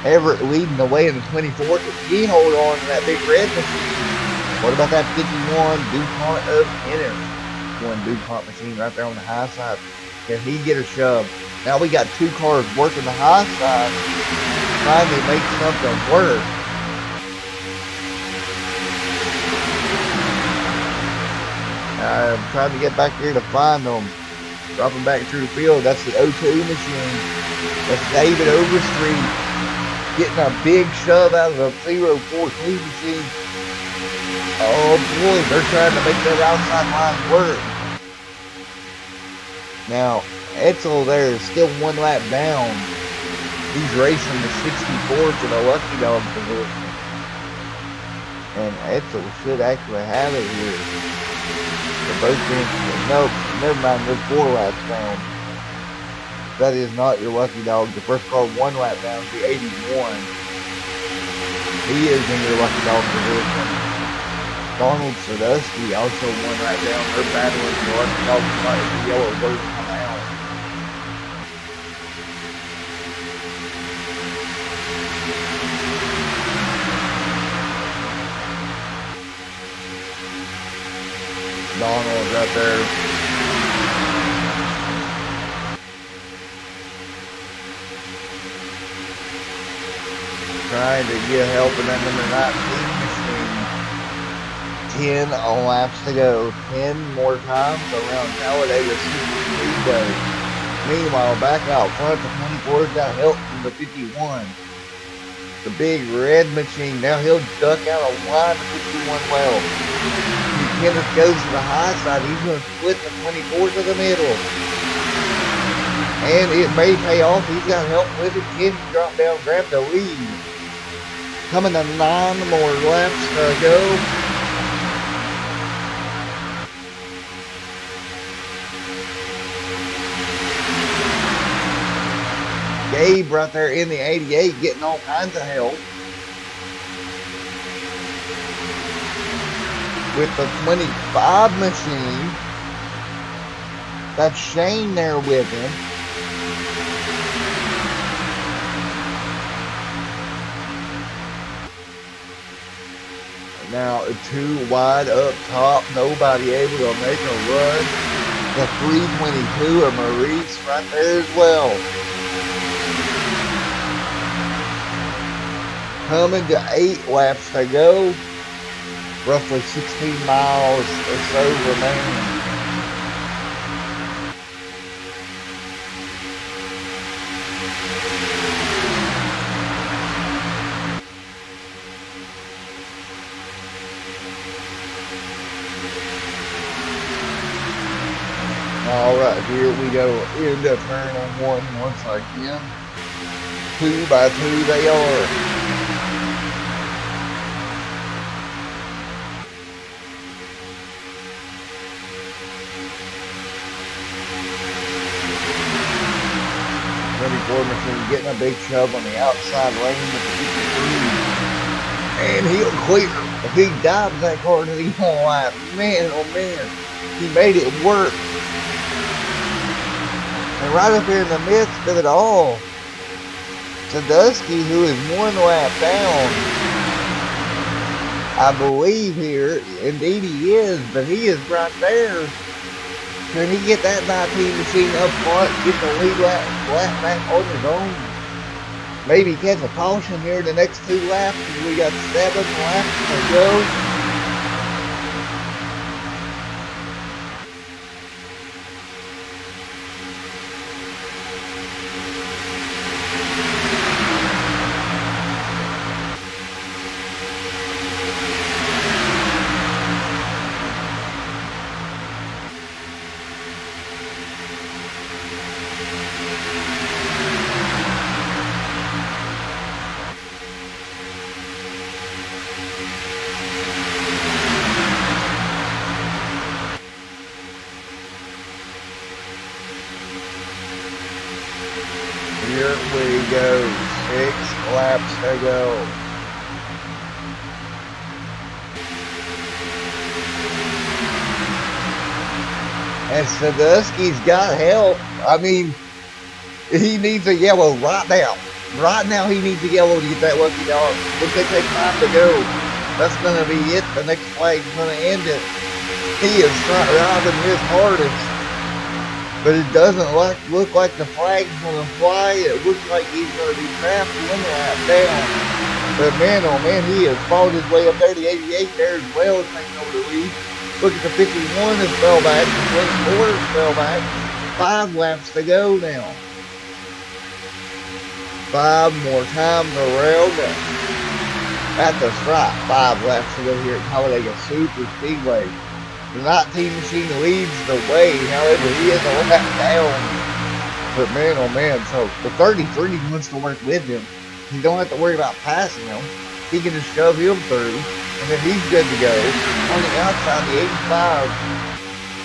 Everett leading the way in the 24th. He hold on to that big red machine. What about that 51 DuPont of Henner? One DuPont machine right there on the high side. Can he get a shove? Now we got two cars working the high side, trying to make something work. I'm trying to get back here to find them. Dropping back through the field. That's the 02 machine. That's David Overstreet getting a big shove out of the 042 machine. Oh boy, they're trying to make that outside line work. Now, Etzel there is still one lap down. He's racing the 64 for the Lucky Dog position. And Etzel should actually have it here. They're both being, nope, never mind, they're 4 laps down. That is not your Lucky Dog. The first car 1 lap down to 81. He is in your Lucky Dog position. Donald Sadusky also 1 lap down. They're battling for Lucky Dog tonight as the yellow birds come out. Donald right there. Trying to get help in that number 19 machine. 10 laps to go. 10 more times around Talladega Speedway. Meanwhile, back out front, the 24's got help from the 51. The big red machine. Now he'll duck out a line of 51 well. Kenneth goes to the high side. He's going to split the 24 to the middle. And it may pay off. He's got help with it. Ken drop down, grab the lead. Coming to 9 more laps to go. Gabe right there in the 88 getting all kinds of help. With the 25 machine. That's Shane there with him. Now 2 wide up top. Nobody able to make a run. The 322 of Maurice right there as well. Coming to 8 laps to go. Roughly 16 miles or so remaining. Alright, here we go. Into turn on 1 once again. 2 by 2 they are. Machine getting a big shove on the outside lane with the 53. And he'll clear. If he dives that car to the yellow line, man, oh man, he made it work. And right up here in the midst of it all, Sadusky, who is 1 lap down, I believe here, indeed he is, but he is right there. Can he get that 19 machine up front, get the lead lap back on his own? Maybe catch a caution here the next 2 laps because we got 7 laps to go. Here we go. 6 laps to go. And Sadusky's got help. I mean, he needs a yellow right now. Right now he needs a yellow to get that Lucky Dog. Looks like they take 5 to go. That's going to be it. The next flag's going to end it. He is driving his hardest, but it doesn't look like the flag's going to fly. It looks like he's going to be trapped one lap down. But man, oh man, he has fought his way up there. The 88 there as well is taking over the lead. Look at the 51 has fell back. The 24 has fell back. 5 laps to go now. 5 more times around at the stripe. 5 laps to go here at Talladega Super Speedway. The 19 machine leads the way, however, he is a lap down. But man, oh man, so the 33 wants to work with him. He don't have to worry about passing him. He can just shove him through, and then he's good to go. On the outside, the 85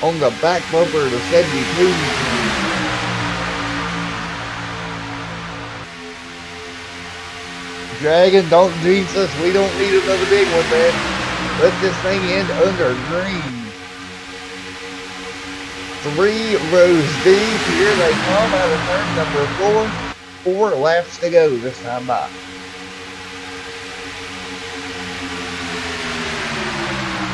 on the back bumper of the 72 machine. Dragon, don't jinx us. We don't need another big one, man. Let this thing end under green. 3 rows deep. Here they come out of turn number 4. 4 laps to go this time by.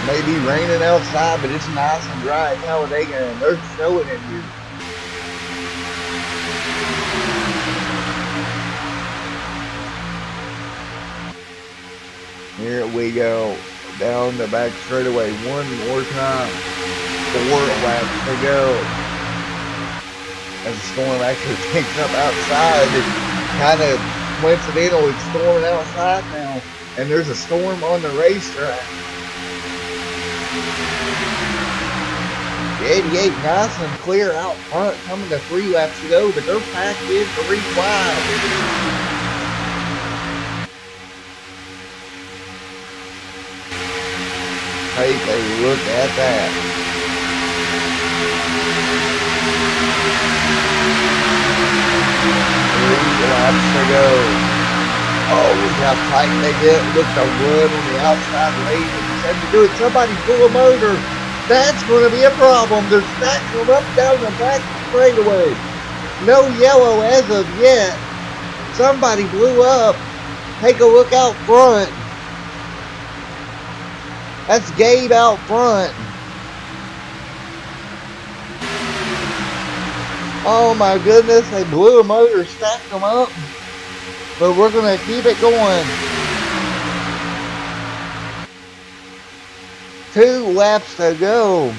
Maybe raining outside, but it's nice and dry at Talladega, and they're showing it here. Here we go. Down the back straightaway one more time. 4 laps to go. As the storm actually picks up outside, it's kind of coincidental. It's storming outside now, and there's a storm on the racetrack. The 88 nice and clear out front, coming to 3 laps to go, but they're packed in 3 wide. Take a look at that. 3 laps to go. Oh, look how tight they get. Look the run on the outside lane. And to do it, somebody pull a motor. That's going to be a problem. They're stacking them up down the back straightaway. No yellow as of yet. Somebody blew up. Take a look out front. That's Gabe out front. Oh my goodness, they blew a motor, stacked them up. But we're going to keep it going. 2 laps to go.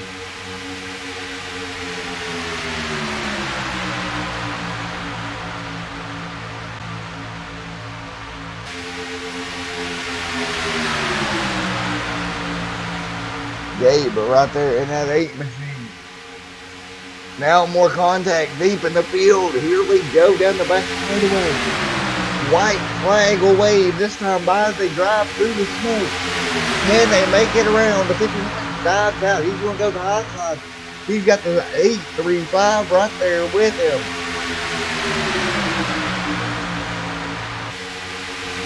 Gabe right there in that 8 machine. Now more contact deep in the field. Here we go down the back straightaway. White flag will wave this time by as they drive through the smoke. Can they make it around? The 51 dives out. He's going to go to the high side. He's got the 835 right there with him.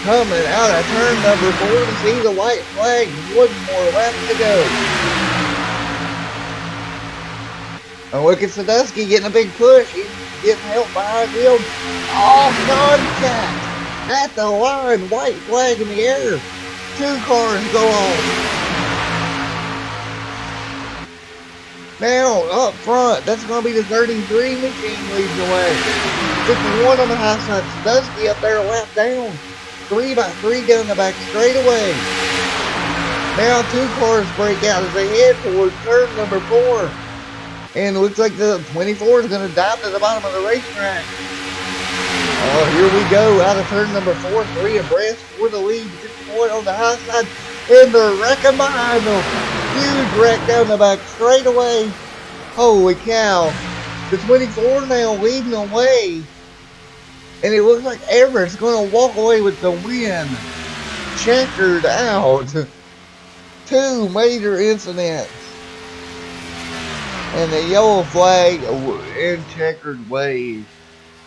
Coming out of turn number 4 to see the white flag. 1 more lap to go. And look at Sadusky getting a big push. He's getting help behind him. Off contact at the line. White flag in the air. 2 cars go off. Now up front, that's going to be the 33 machine leading the way. 51 on the high side. Sadusky up there a lap down. 3 by 3 down the back straightaway. Now 2 cars break out as they head towards turn number 4. And it looks like the 24 is going to dive to the bottom of the racetrack. Oh, here we go. Out of turn number 4, 3 abreast for the lead. 54 on the high side. And they're wrecking behind them. Huge wreck down the back straightaway. Holy cow. The 24 now leading the way. And it looks like Everett's going to walk away with the win. Checkered out. 2 major incidents. And the yellow flag and checkered wave.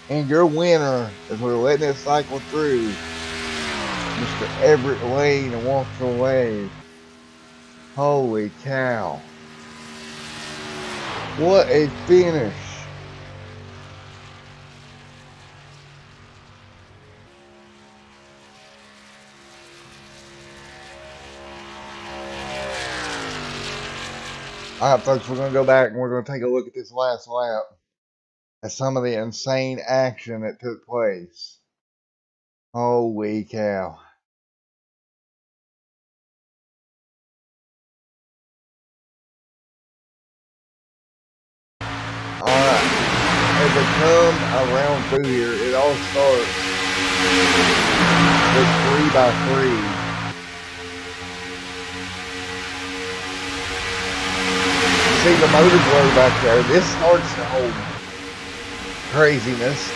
And your winner, as we're letting it cycle through, Mr. Everett Lane walks away. Holy cow. What a finish. All right, folks, we're going to go back and we're going to take a look at this last lap at some of the insane action that took place. Holy cow. Alright, as they come around through here, it all starts with 3x3. See the motor glow back there. This starts the whole craziness.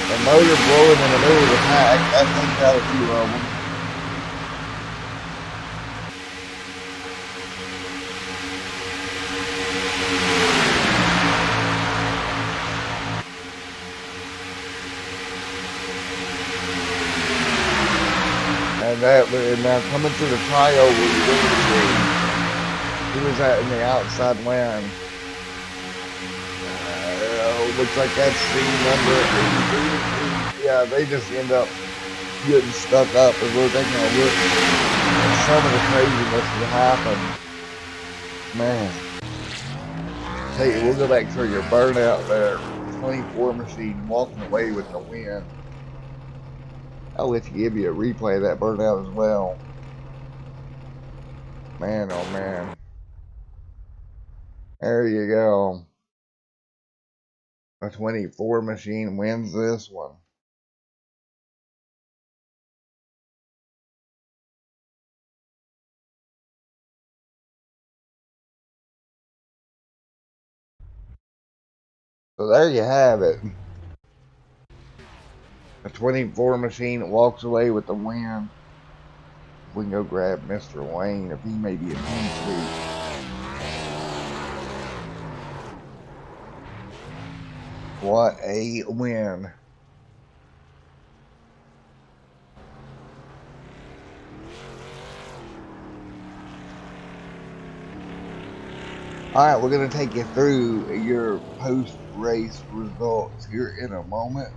The motor blowing in the middle of the pack. That takes out a few of them. And now coming through the trioval, he was out in the outside lane. Looks like that's the number 83. Yeah, they just end up getting stuck up as we're taking a look at some of the craziness that happened. Man. Hey, we'll go back through your burnout there. 24 machine walking away with the win. I'll let you give you a replay of that burnout as well. Man, oh man. There you go. A 24 machine wins this one. So there you have it. A 24 machine walks away with the win. We can go grab Mr. Wayne if he may be a team speak. What a win. Alright, we're going to take you through your post-race results here in a moment.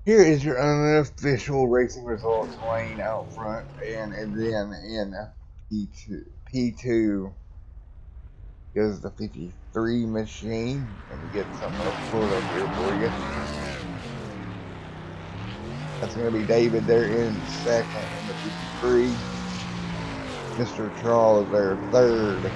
Here is your unofficial racing results. Wayne out front, and then in P2 goes the 53 machine. Let me get something up pulled up here for you. That's going to be David there in second in the 53. Mr. Charles there third.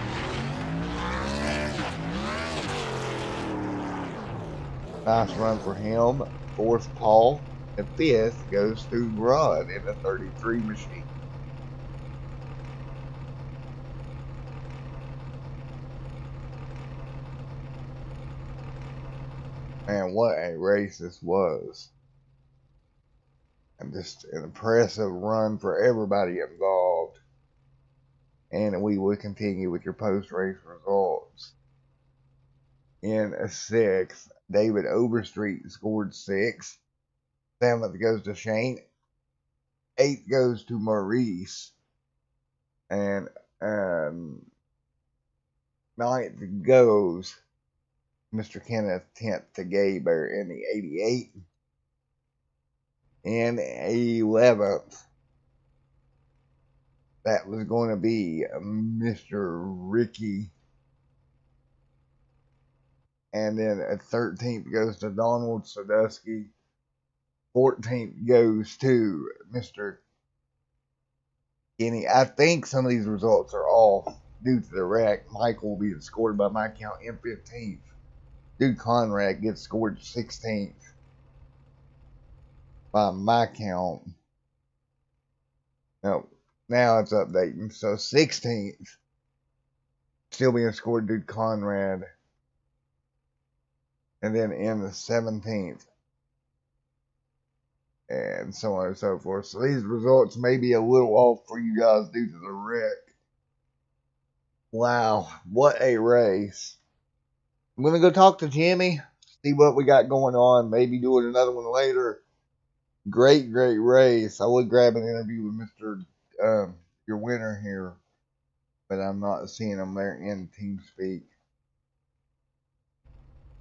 Nice run for him. Fourth, Paul. And fifth goes to Rod in the 33 machine. Man, what a race this was. And just an impressive run for everybody involved. And we will continue with your post-race results. In a sixth, David Overstreet scored 6. Seventh goes to Shane. Eighth goes to Maurice. And ninth goes Mr. Kenneth. 10th to Gabe in the 88. And 11th, that was going to be Mr. Ricky. And then at 13th goes to Donald Sadusky. 14th goes to Mr. Kenny. I think some of these results are off due to the wreck. Michael will be scored by my count in 15th. Dude Conrad gets scored 16th by my count. Now it's updating. So 16th still being scored Dude Conrad. And then in the 17th. And so on and so forth. So these results may be a little off for you guys due to the wreck. Wow, what a race. I'm going to go talk to Jimmy, see what we got going on, maybe doing another one later. Great race. I would grab an interview with Mr. Your winner here, but I'm not seeing him there in TeamSpeak.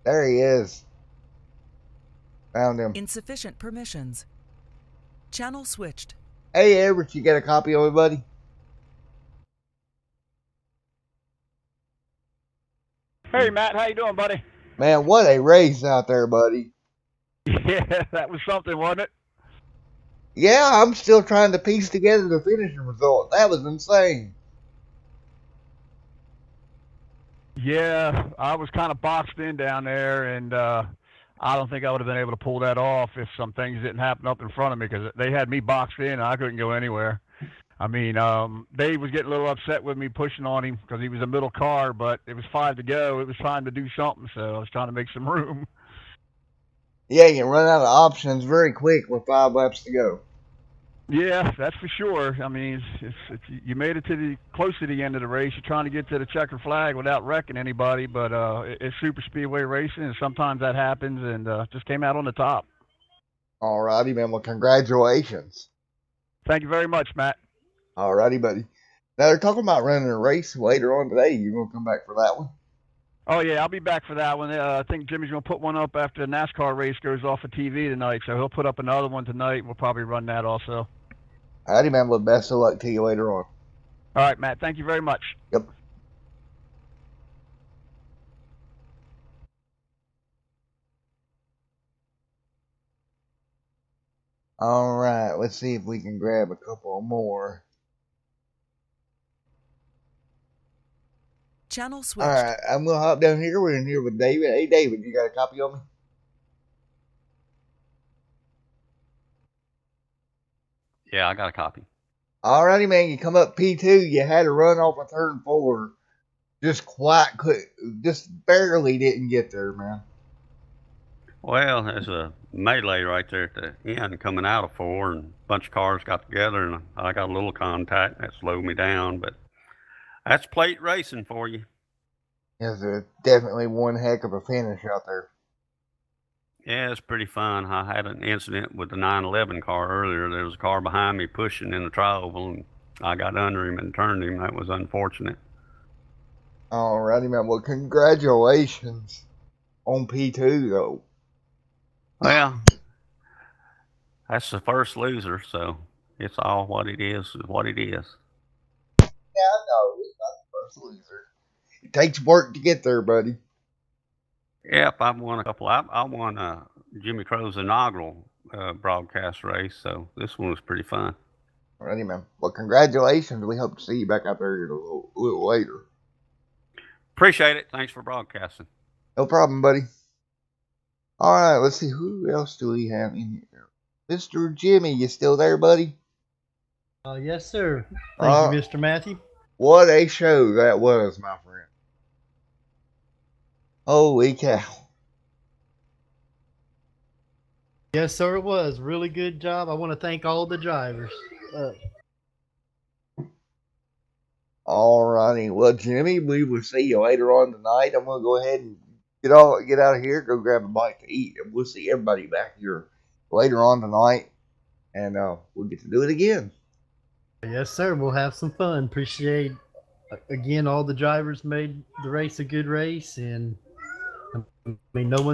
There he is. Found him. Insufficient permissions. Channel switched. Hey, Everett, you got a copy of it, buddy? Hey, Matt, how you doing, buddy? Man, what a race out there, buddy. Yeah, that was something, wasn't it? Yeah, I'm still trying to piece together the finishing result. That was insane. Yeah, I was kind of boxed in down there, and I don't think I would have been able to pull that off if some things didn't happen up in front of me because they had me boxed in and I couldn't go anywhere. I mean, Dave was getting a little upset with me pushing on him because he was a middle car, but it was 5 to go. It was time to do something, so I was trying to make some room. Yeah, you can run out of options very quick with 5 laps to go. Yeah, that's for sure. I mean, you made it to the close to the end of the race. You're trying to get to the checker flag without wrecking anybody, but it's super speedway racing, and sometimes that happens. And just came out on the top. Alrighty, man. Well, congratulations. Thank you very much, Matt. Alrighty, buddy. Now they're talking about running a race later on today. You gonna come back for that one? Oh yeah, I'll be back for that one. I think Jimmy's gonna put one up after the NASCAR race goes off of TV tonight, so he'll put up another one tonight. We'll probably run that also. Alrighty, man. Well, best of luck to you later on. All right, Matt. Thank you very much. Yep. Alright, let's see if we can grab a couple more. Channel switched. Alright, I'm gonna hop down here. We're in here with David. Hey, David, you got a copy of me? Yeah, I got a copy. Alrighty, man. You come up P2. You had to run off of turn 4. Just barely didn't get there, man. Well, there's a melee right there at the end coming out of 4, and a bunch of cars got together, and I got a little contact that slowed me down, but that's plate racing for you. It's definitely one heck of a finish out there. Yeah, it's pretty fun. I had an incident with the 911 car earlier. There was a car behind me pushing in the tri-oval, and I got under him and turned him. That was unfortunate. Alrighty, man. Well, congratulations on P2, though. Well, that's the first loser, so it's all what it is what it is. Yeah, I know. It's not the first loser. It takes work to get there, buddy. Yep, I've won a couple. I won Jimmy Crow's inaugural broadcast race, so this one was pretty fun. Alrighty, man. Well, congratulations. We hope to see you back out there a little later. Appreciate it. Thanks for broadcasting. No problem, buddy. Alright, let's see. Who else do we have in here? Mr. Jimmy, you still there, buddy? Yes, sir. Thank you, Mr. Matthew. What a show that was, my friend. Holy cow. Yes, sir, it was. Really good job. I want to thank all the drivers. Alrighty. Well, Jimmy, we will see you later on tonight. I'm going to go ahead and get out of here, go grab a bite to eat, and we'll see everybody back here later on tonight, and we'll get to do it again. Yes, sir. We'll have some fun. Appreciate, again, all the drivers made the race a good race, and I mean, no one